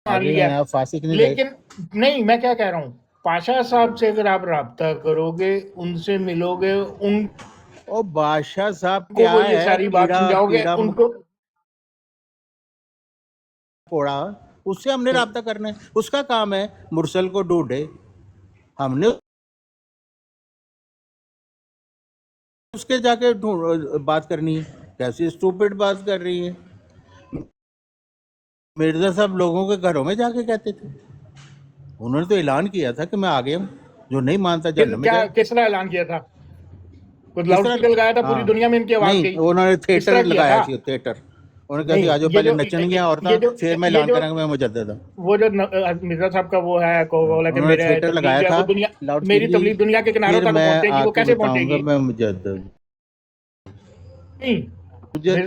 मान गए लिया। हैं, आप फासिक नहीं रहे। लेकिन नहीं, मैं क्या कह रहा हूँ, पाशा साहब से अगर आप राब्ता करोगे, उनसे मिलोगे, उनको ओ बादशाह साहब क्या वो ये है, सारी बात कीड़ा समझाओगे कीड़ा उनको। मकोड़ा, उससे हमने राब्ता करना है, उसका काम है मुरसल को ढूंढे, हमने उसके जाके बात करनी है। कैसी स्टूपिड बात कर रही है। मिर्जा साहब लोगों के घरों में जाके कहते थे, उन्होंने तो ऐलान किया था कि मैं आ गया हूँ, जो नहीं मानता जहन्नम में क्या जाए। किस तरह ऐलान किया था? कुछ किस लाउड तरह? स्पीकर लगाया था, पूरी हाँ, दुनिया में इनकी आवाज नहीं गई, उन्होंने किस तरह थिएटर किया लगाया था? थी, थिएटर। उन्होंने कहा नहीं, थी आज ये पहले जो नचनगियां औरतां, फिर मैं ये ऐलान जो करांगा मैं मुजद्दद हूं। वो जो मिर्जा साहब का वो है बोला कि उन्होंने मेरे थिएटर तबलीग लगाया जो है था वो दुनिया, लाउड मेरी स्पीकर, तबलीग दुनिया के किनारों फिर तक मैं पहुंचेगी, वो आके कैसे बताऊंगा पहुंचेगी? मैं मुजद्दद। नहीं, मुझे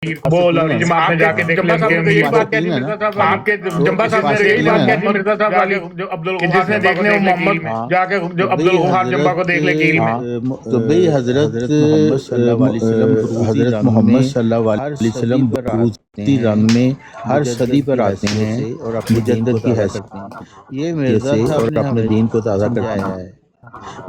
वो लौरी जमात में जाके देख लेंगे यही बात कहती है ना, मिर्जा साहब आपके जंबा साहब ने यही बात कहती मिर्जा साहब वाली जो अब्दुल गफार जिसने देखने वो मोहम्मद जाके जो अब्दुल गफार जंबा को देख ले कील में तो भाई हजरत मोहम्मद सल्लल्लाहु अलैहि वसल्लम बरूदी रंग में हर सदी पर आते हैं और अपने मुजद्दिद की हैसियत ये मिर्जा साहब और अपने दीन को ताज़ा करते हैं।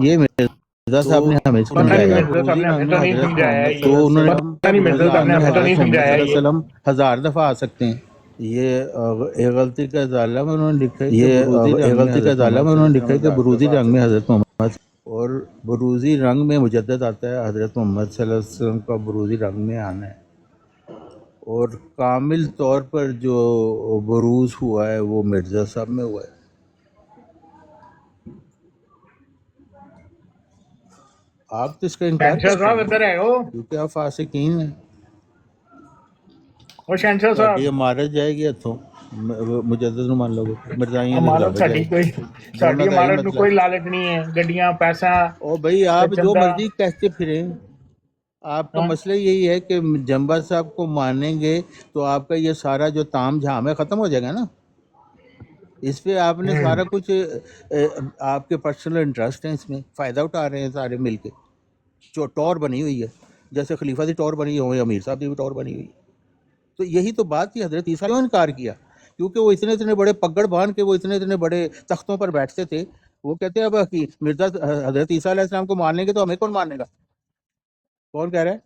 ये मिर्जा साहब ने हमें पता नहीं समझाया मिर्जा साहब ने हमें तो नहीं समझाया तो उन्होंने पता नहीं मिर्जा साहब ने हमें तो नहीं समझाया ये हजार दफा आ सकते हैं। ये एक गलती का जालम उन्होंने लिखा है, ये एक गलती का जालम उन्होंने लिखा है कि बरूदी रंग में हजरत मोहम्मद और बरूजी रंग में मुजद्दद आता है। हजरत मोहम्मद सल्लल्लाहु अलैहि वसल्लम का बरूजी रंग में आना है और कामिल तौर पर जो बरूज हुआ है वो मिर्जा साहब में हुआ है। आप तो इसका इनकार शहनशाह साहब करते इधर हैं है वो क्योंकि आप फासिकीन हैं। शहनशाह ਤੁਹਾਡੀ साहब ਇਮਾਰਤ ਜਾਏਗੀ ਇੱਥੋਂ ਮੁਜੱਦਦ ਨੂੰ ਮੰਨ ਲਓਗੇ ਮਿਰਜ਼ਾਈਆਂ ਦੀ हमारत ਖਿਲਾਫਤ साडी ਜਾਏਗੀ कोई साडी ਦੋਨਾਂ ਦਾ ਇਹੀ हमारत ਨੂੰ ਮਤਲਬ कोई लालच नहीं है गड्डियां पैसा ओ भाई आप ते जो चंदा मर्जी कहते फिरें, आपका हाँ मसला यही है कि जंबा साहब को मानेंगे तो आपका ये सारा जो ताम झाम है ख़त्म हो जाएगा ना। इस पे आपने सारा कुछ आपके पर्सनल इंटरेस्ट हैं, इसमें फ़ायदा उठा रहे हैं सारे मिलके। जो टॉर बनी हुई है, जैसे खलीफा की टॉर बनी हुई है, अमीर साहब की भी टॉर बनी हुई है। तो यही तो बात थी, हज़रत ईसा ने इनकार किया क्योंकि वो इतने इतने बड़े पगड़ बांध के वो इतने इतने बड़े तख्तों पर बैठते थे। वो कहते हैं अब कि मिर्जा हज़रत ईसा अलैहिस्सलाम को मानेंगे तो हमें कौन मानेगा? कौन कह रहा है?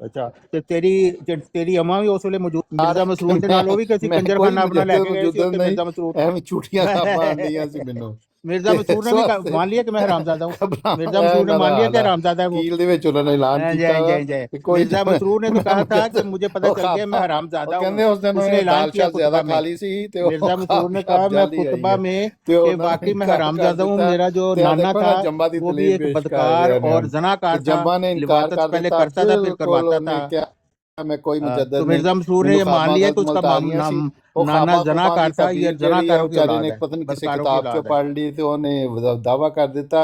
अच्छा तो तेरी अम्मा भी उस वेले मौजूद मिर्जा मसरूर ਦੇ ਨਾਲ ਉਹ ਵੀ ਕਿਸੇ ਕੰਜਰਖਾਨਾ ਆਪਣਾ ਲੈ ਕੇ ਗਏ ਸੀ ਉੱਥੇ ਮਿर्जा मसरूर ਐਵੇਂ ਝੂਠੀਆਂ ਖਾਬਾਂ ਆਂਦੀਆਂ ਸੀ ਮੈਨੂੰ मिर्जा मसरूर ने भी मान लिया कि मैं हरामजादा हूँ। मिर्जा मसरूर ने मान लिया कि हरामजादा है वो। कील ਦੇ ਵਿੱਚ ਉਹਨਾਂ ਨੇ ਐਲਾਨ हाँ, ਕੀਤਾ ਵਾ जय ਕਿ ਕੋਈ मिर्जा मसरूर ने तो कहा था कि मुझे पता चल गया मैं हरामजादा हूँ। ਕਹਿੰਦੇ ਉਸ ਦਿਨ उसने ਉਹਨੇ ऐलान ਦਾਲ किया ਚਾਲ ਜ਼ਿਆਦਾ खुतबा ਖਾ में। ਲਈ ਸੀ ਤੇ ਉਹ मिर्जा मसरूर ने कहा मैं खुतबा में कि वाकई मैं हरामजादा हूँ। मेरा जो नाना था वो भी एक बदकार और जनाकार था, जम्बा ने इनकार लिवातत कर पहले ਦਿੱਤਾ करता था फिर करवाता था। क्या मैं कोई मुजद्दद तो नहीं मिर्जा मसरूर ने ਮੈਨੂੰ ये मान ख्वाबाਂ लिया गलत कि उसका मुल्तानियां ਸੀ ਉਹ नाना ख्वाबां जनाकार ਦੀ था, ये तबीर ਜਿਹੜੀ ਹੈ जनाकारों की ਵਿਚਾਰੇ औलाद ਨੇ है, ਪਤਾ ਨਹੀਂ ਕਿਸੇ बदकारों की ਕਿਤਾਬ ਚੋਂ औलाद है। ਪੜ੍ਹ ਲਈ ਤੇ ਉਹਨੇ ਦਾਵਾ ਕਰ ਦਿੱਤਾ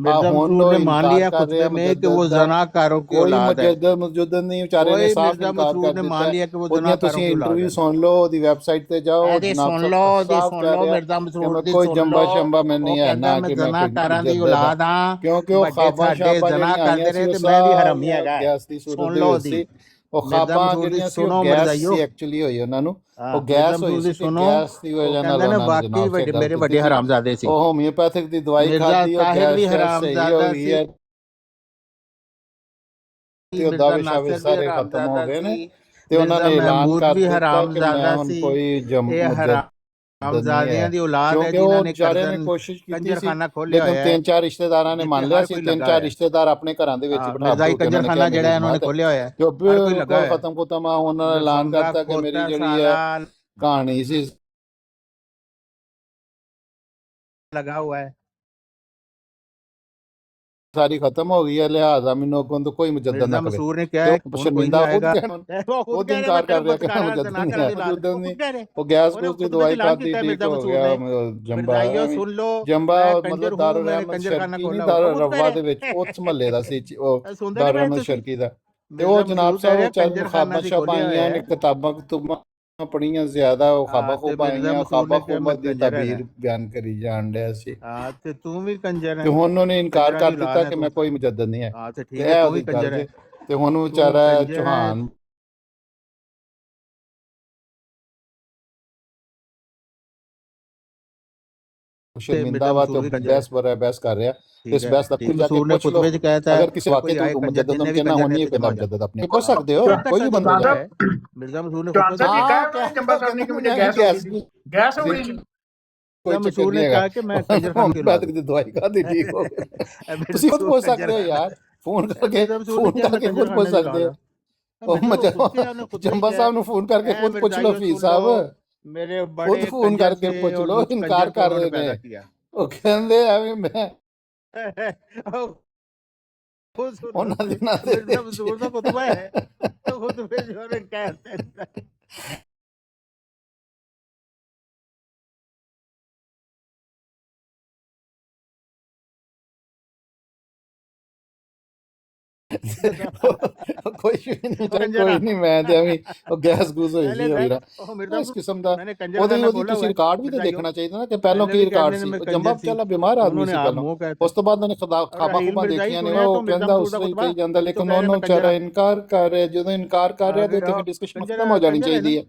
मिर्जा ਹੁਣ मसरूर ਉਹ ने मान ਇਨਕਾਰ लिया ਕਰ ਰਿਹਾ खुतबे में कि वो मुजद्दद ਦਾ जनाकारों की ਕੋਈ औलाद है। ਮੁਜੱਦਦ ਨਹੀਂ ਵਿਚਾਰੇ ਨੇ कोई ਸਾਫ਼ मिर्जा ਇਨਕਾਰ मसरूर ਕਰ ने ਦਿੱਤਾ मान लिया कि वो ਉਹਦੀਆਂ जनाकारों ਤੁਸੀਂ की औलाद ਇੰਟਰਵਿਊ है। ਸੁਣ ਲਓ ਉਹਦੀ ਵੈਬਸਾਈਟ ਤੇ ਜਾਓ दी ਜਨਾਬ सुन लो ਸਾਫ਼ ਕਹਿ ਰਿਹਾ मिर्जा कि मसरूर मैं दी कोई सुन जंबा लो। शंबा मैं वो नहीं है कहता ना मैं कि मैं कोई जनाकारां दी मुजद्दद हाँ औलाद हाँ, ਕਿਉਂਕਿ ਉਹ ਵੱਡੇ ਖਾਬਾਂ ਸਾਡੇ ਸ਼ਾਬਾਂ जना ਜਿਹੜੀਆਂ करते ਆਈਆਂ ਸੀ रहे ਉਹ ਤੇ मैं ਵੀ ਹਰਾਮੀ ਸਾਰੀਆਂ ਹੈਗਾ। ਗੈਸ ਦੀ ਸੂਰਤ ਸੁਣ ਦੇ ਲਓ ਵਿੱਚ ਦੀ ਸੀ ਉਹ ਮਿਰਜ਼ਾ ਖਾਬਾਂ ਮਸੂਦ ਦੀ ਜਿਹੜੀਆਂ ਸੀ ਸੁਣੋ ਉਹ ਗੈਸ ਮਰਜ਼ਾਈਓ। ਸੀ ਐਕਚੁਅਲੀ ਹੋਈ ਉਹਨਾਂ ਨੂੰ ਹਾਂ ਉਹ ਮਿਰਜ਼ਾ ਗੈਸ ਹੋਈ ਮਸੂਦ ਸੀ ਦੀ ਤੇ ਸੁਣੋ। ਗੈਸ ਦੀ ਉਹ ਵਜ੍ਹਾ ਨਾਲ ਕਹਿੰਦਾ ਨਾ ਉਹਨਾਂ ਨੇ ਵਾਕਈ ਜਨਾਬ ਸੇ ਗੱਲ ਮੇਰੇ ਕੀਤੀ ਵੱਡੇ ਸੀ ਹਰਾਮਜ਼ਾਦੇ ਸੀ। ਉਹ ਹੋਮਿਓਪੈਥਿਕ ਦੀ ਦਵਾਈ ਮਿਰਜ਼ਾ ਖਾਦੀ ਉਹ ਤਾਹਿਰ ਵੀ ਗੈਸ ਸ਼ੈਸ ਸਹੀ ਹੋ ਹਰਾਮਜ਼ਾਦਾ ਗਈ ਸੀ, ਹੈ ਤੇ ਉਹ मिर्जा ਦਾਵੇ ਸ਼ਾਵੇ नासिर भी ਸਾਰੇ ਖਤਮ ਹੋ हरामजादा गए सी, ਨੇ ਤੇ ਉਹਨਾਂ मिर्जा ਨੇ ਐਲਾਨ महमूद ਕਰ भी ਦਿੱਤਾ ਕਿ ਮੈਂ हरामजादा ਹੁਣ सी। ਕੋਈ ये मुजद्दद नहीं हरामजादियां है दी औलाद है ਕਿਉਂਕਿ जिन्हां ਉਹ ने ਵਿਚਾਰੇ ਨੇ कर्जन ਕੋਸ਼ਿਸ਼ ਕੀਤੀ ਸੀ कंजरखाना खोलिਆ ਲੇਕਿਨ ਹੋਇਆ है ਤਿੰਨ ਚਾਰ ਰਿਸ਼ਤੇਦਾਰਾਂ ਨੇ जिथे ਮੰਨ ਲਿਆ हर ਸੀ कोई ਤਿੰਨ लगा ਚਾਰ होया है। ਰਿਸ਼ਤੇਦਾਰ ਆਪਣੇ ਘਰਾਂ ਦੇ ਵਿੱਚ ਬਿਠਾ मिर्जाई ਬਠੂ ਕੇ ਉਹਨਾਂ ਨੇ कंजरखाना ਕਿਹਾ जड़ा ਮੇਰੀ है उन्होंने ਹਿੰਮਤ ਹੈ खोलिया होया है, ਤੇ ਉਹ हर कोई लगा ਬਿਲਕੁਲ होया है। ਖਤਮ ਖੁਤਮ ਆ ਉਹਨਾਂ ਨੇ ਐਲਾਨ लफंगा ਕਰਤਾ ਕਿ ਮੇਰੀ खोता ਜਿਹੜੀ ਹੈ साला ਕਹਾਣੀ ਸੀ लगा हुआ है। ਸਾਰੀ ਖਤਮ ਹੋ ਗਈ ਹੈ ਲਿਹਾਜ਼ਾ ਮੈਨੂੰ ਅੱਗੋਂ ਤੋਂ ਕੋਈ ਮੁਜੱਦਦ मिर्जा ਨਾ ਕਵੇ मसरूर ने क्या ਤੇ है ਉਹ कौन कोई नहीं ਸ਼ਰਮਿੰਦਾ ਖੁਦ आएगा। ਕਹਿਣ वो खुद ਖੁਦ कह रहे मैं ਇਨਕਾਰ ਕਰ तेरे ਰਿਹਾ ਕਿ बदकारा ਮੁਜੱਦਦ जना ਨਹੀਂ करा ਹੈ दी औलाद ਮੁਜੱਦਦ वो नहीं खुद कह रहे ਉਹ ਗੈਸ उन्हें ਗੂਸ ਦੀ खुतबे ਦਵਾਈ च ऐलान ਖਾਦੀ किया है ठीक मिर्जा हो मसरूर ਗਿਆ ने। ਜੰਬਾ मिर्जाइयो ਐਵੇਂ सुन लो ਜੰਬਾ मैं ਮਤਲਬ कंजर हूँ, ਦਾਰੁਲ मैंने ਰਹਿਮਤ कंजरखाना ਸ਼ਰਕੀ ਨਹੀਂ खोला हुआ है। वो ਦਾਰੁਲ खुद कह ਰਵਾ ਦੇ ਵਿੱਚ रहे ਉਸ ਮਹੱਲੇ ਦਾ ਸੀ ਉਹ सुनते नहीं ਦਾਰੁਲ पए ਰਹਿਮਤ तुसी। ਸ਼ਰਕੀ ਦਾ ਤੇ ਉਹ मिर्जा ਜਨਾਬ मसरूर कह ਸਾਹਿਬ रहे ਉਹ ਚੱਲ कंजरखाना ਖਾਬਾਂ सी ਸ਼ਾਬਾਂ खोलिया ਆਈਆਂ होया ਨੇ है। ਕਿਤਾਬਾਂ ਕਤੂਬਾਂ ਪੜੀਆਂ ਜ਼ਿਆਦਾ ਉਹ ਖਾਬਾ हाँ ते ਖੂਬਾਂ मिर्जा ਆਈਆਂ मसरूर ਖਾਬਾ ने क्या मैं ਖੂਬਤ ਦੀ कंजर है ਤਾਬੀਰ ਬਿਆਨ ਕਰੀ ਜਾਣ ਡਿਆ ਸੀ हाँ ते तू भी कंजर ਤੇ है, ਹੁਣ ਉਹਨੇ ਇਨਕਾਰ कंजरा ਕਰ दी ਦਿੱਤਾ औलाद है ਕਿ तू। ਮੈਂ ਕੋਈ ਮੁਜੱਦਦ ਨਹੀਂ ਹੈ हाँ तो ਤੇ ठीक है ਇਹ तू ਉਹਦੀ भी ਗੱਲ कंजर है, ਜੇ ਤੇ ਹੁਣ तू ਵਿਚਾਰਾ कंजर है। ਚੌਹਾਨ ते ਸ਼ਰਮਿੰਦਾ मिर्जा ਵਾ ਤੇ मसरूर भी कंजर है। ਬਹਿਸ ਬਰ ਬਹਿਸ ਕਰ ਰਿਹਾ ठीक ਇਸ है ਬਹਿਸ ਦਾ ठीक ਕੋਈ ਜਾ ਕੇ मसरूर ने ਪੁੱਛ खुतबे ਲਓ च कहता है अगर किसी वाकई कोई तो आए कंजर मुजद्दद जितने भी कहना कंजर होनी ने है तो कि जमा ना हो जा। मुजद्दद अपने पूछ सकते हो जब तक कोई भी शादी बंदा हुआ जाए है मिर्जा मसरूर ने चौहान खुतबे साहब च ये कहा कहा जंबा साहब ने कि मुझे गैस हो गई थी गैस हो गई थी कोई मिर्जा चक्कर मसरूर नहीं ने हैगा कहा कि मैं कंजरखाने की औलाद होम्योपैथिक दी दवाई खादी ठीक हो गया हूँ। ਤੁਸੀਂ ਖੁਦ मिर्जा ਪੁੱਛ ਸਕਦੇ ਹੋ कंजरखाना यार ਫੋਨ ਕਰਕੇ मिर्जा मसरूर ने ਫੋਨ क्या मैं ਕਰਕੇ ਖੁਦ ਪੁੱਛ कंजरखाने की ਸਕਦੇ औलाद ਹੋ हूँ। ਉਹ मिर्जा वो खुद क्या उन्होंने खुतबे च ਜੰਬਾ क्या ਸਾਹਿਬ है ਨੂੰ ਫੋਨ ਕਰਕੇ ए ਖੁਦ ਪੁੱਛ ਲਓ मिर्जाइयो ਫੀਸ सुन लो ਸਾਹਿਬ मेरे ਖੁਦ बड़े ਫੋਨ कंजर ਕਰਕੇ से ਪੁੱਛ और ਲਓ मुझ ਇਨਕਾਰ कंजर को ਕਰ उन्होंने ਰਹੇ ਨੇ पैदा किया। ਉਹ ਕਹਿੰਦੇ ਐਵੇਂ ਮੈਂ खुद सुन लो ਉਹਨਾਂ ਦਿਨਾਂ ਦੇ मिर्जा ਵਿੱਚ मसरूर का खुतबा है तो खुतबे च उन्होंने कहते हैं ਕੁਛ ਵੀ ਨਹੀਂ ਚਾਹੇ ਕੰਜਰ ਕੋਈ ਨਹੀਂ ਮੈਂ ਤੇ ਐਵੇਂ ਉਹ ਗੈਸ ਗੂਸ ਹੋਈ पहले ਸੀ ਹੋਈ ਰਾ ओ मिर्जा ਇਸ ਕਿਸਮ ਦਾ मैंने कंजर ਉਹਦੀ खाना ਉਹਦੀ खोला हुआ ਤੁਸੀਂ है ਰਿਕਾर्ड ਵੀ ਤੇ मिर्जाइयों ਦੇਖਣਾ ਚਾਹੀਦਾ ਨਾ ਕਿ ਪਹਿਲਾਂ पहले ਕੀ भी ਰਿਕਾर्ड कहने ਸੀ में ਉਹ कंजर ਜੰਬਾ थी ਵਿਚਾਰਾ ਬਿਮਾਰ ਆਦਮੀ उन्होंने ਸੀ आप ਪਹਿਲਾਂ मुंह कहते ਉਸ ਤੋਂ ਬਾਅਦ ਉਹਨੇ और ਖਾਪਾ रहील ਖੂਪਾ मिर्जाई ਦੇਖੀਆਂ ਨੇ सुने ਉਹ तो मिर्जा ਕਹਿੰਦਾ मसूद ਉਸ का ਵੇਲੇ खुतबा ਕਹੀ ਜਾਂਦਾ तो ਲੇਕਿन कह रहे ਉਹਨੂੰ मैं ਵਿਚਾਰਾ कंजर ਇਨਕਾਰ ਕਰ ਰਿਹਾ ਜਦੋਂ ਇਨਕਾਰ ਕਰ ਰਿਹਾ ਤੇ अगर ਉੱਥੇ ਡਿਸਕਸ਼ਨ कंजर ਖਤਮ ਹੋ ਜਾਣੀ कंजर है ना ਚਾਹੀਦੀ ਹੈ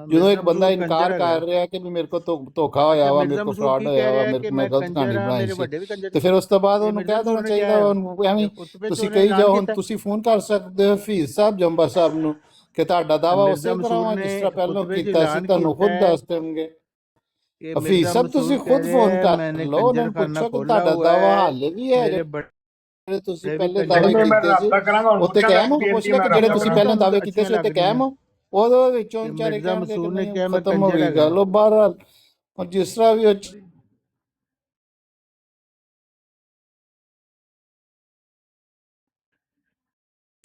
ਜਦੋਂ मिर्जा ਇੱਕ ਬੰਦਾ मसूद ਇਨਕਾਰ कंजर है ਕਰ ਰਿਹਾ ਕਿ ਵੀ ਮੇਰੇ ਕੋਲ ਧੋਖਾ ਹੋਇਆ अच्छा ਵਾ ਮੇਰੇ मिर्जा ਕੋਲ मसूद ਫਰਾਡ की ਹੋਇਆ कह ਵਾ रहा है ਮੇਰੇ कि ਕੋਲ ਮੈਂ मैं ਗਲਤ कंजर ਕਹਾਣੀ हाँ ਬਣਾਈ मेरे ਸੀ बड़े भी कंजर ਤੇ सी ਫਿਰ ਉਸ ਤੋਂ ਬਾਅਦ ये ਉਹਨੂੰ मिर्जा ਕਹਿ देਣਾ मसूद ने ਚਾਹੀਦਾ क्या है ਉਹਨੂੰ ਐਵੇਂ खुतबे ਤੁਸੀਂ चोने ਕਹੀ ऐलान ਜਾਓ ਹੁਣ किया ਤੁਸੀਂ ਫੋਨ ਕਰ ਸਕਦੇ ਹੋ ਹਫੀਜ਼ ਸਾਹਿਬ ਜੰਬਾ ਸਾਹਿਬ ਨੂੰ ਕਿ ਤੁਹਾਡਾ ਦਾਵਾ मिर्जा ਉਸੇ ਤਰ੍ਹਾਂ मसूद ਵਾ ने ਜਿਸ ਤਰ੍ਹਾਂ ਪਹਿਲਾਂ खुतबे च ਕੀਤਾ ਸੀ ऐलान ਤੁਹਾਨੂੰ किया ਖੁਦ है ਦੱਸ ਦੇਣਗੇ कि ਹਫੀਜ਼ मिर्जा ਸਾਹਿਬ ਤੁਸੀਂ मसूद कह ਖੁਦ रहे ਫੋਨ हैं ਕਰ मैंने ਲਓ ਉਹਨਾਂ कंजर ਨੂੰ खाना ਪੁੱਛੋ ਕਿ खोला ਤੁਹਾਡਾ हुआ ਦਾਵਾ है ਹਾਲੇ ਵੀ ਹੈ मेरे ਜਿਹੜੇ ਤੁਸੀਂ बड़े भी ਪਹਿਲੇ कंजर ਦਾਅਵੇ हैं ਕੀਤੇ ਸੀ ਉੱਤੇ ਕਾਇਮ ਹੋ ਪੁੱਛ ਲਿਆ ਕਿ ਜਿਹੜੇ ਤੁਸੀਂ खबरें ਪਹਿਲਾਂ ਤੁਹਾਨੂੰ ਦਾਅਵੇ ਕੀਤੇ अच्छियां ਸੀ ਉੱਤੇ लग रही ਕਾਇਮ हैं ਹੋ ਉਹਦੇ ਵਿੱਚੋਂ कि ਵਿਚਾਰੇ मिर्जा ਕਹਿਣਗੇ ਕਿ मसूद ने ਨਹੀਂ क्या मैं ਖਤਮ ਹੋ कंजर ਗਈ है ਗੱਲ ਉਹ ਬਹਰਹਾਲ ਹੁਣ ਜਿਸ ਤਰ੍ਹਾਂ ਵੀ ਉਹ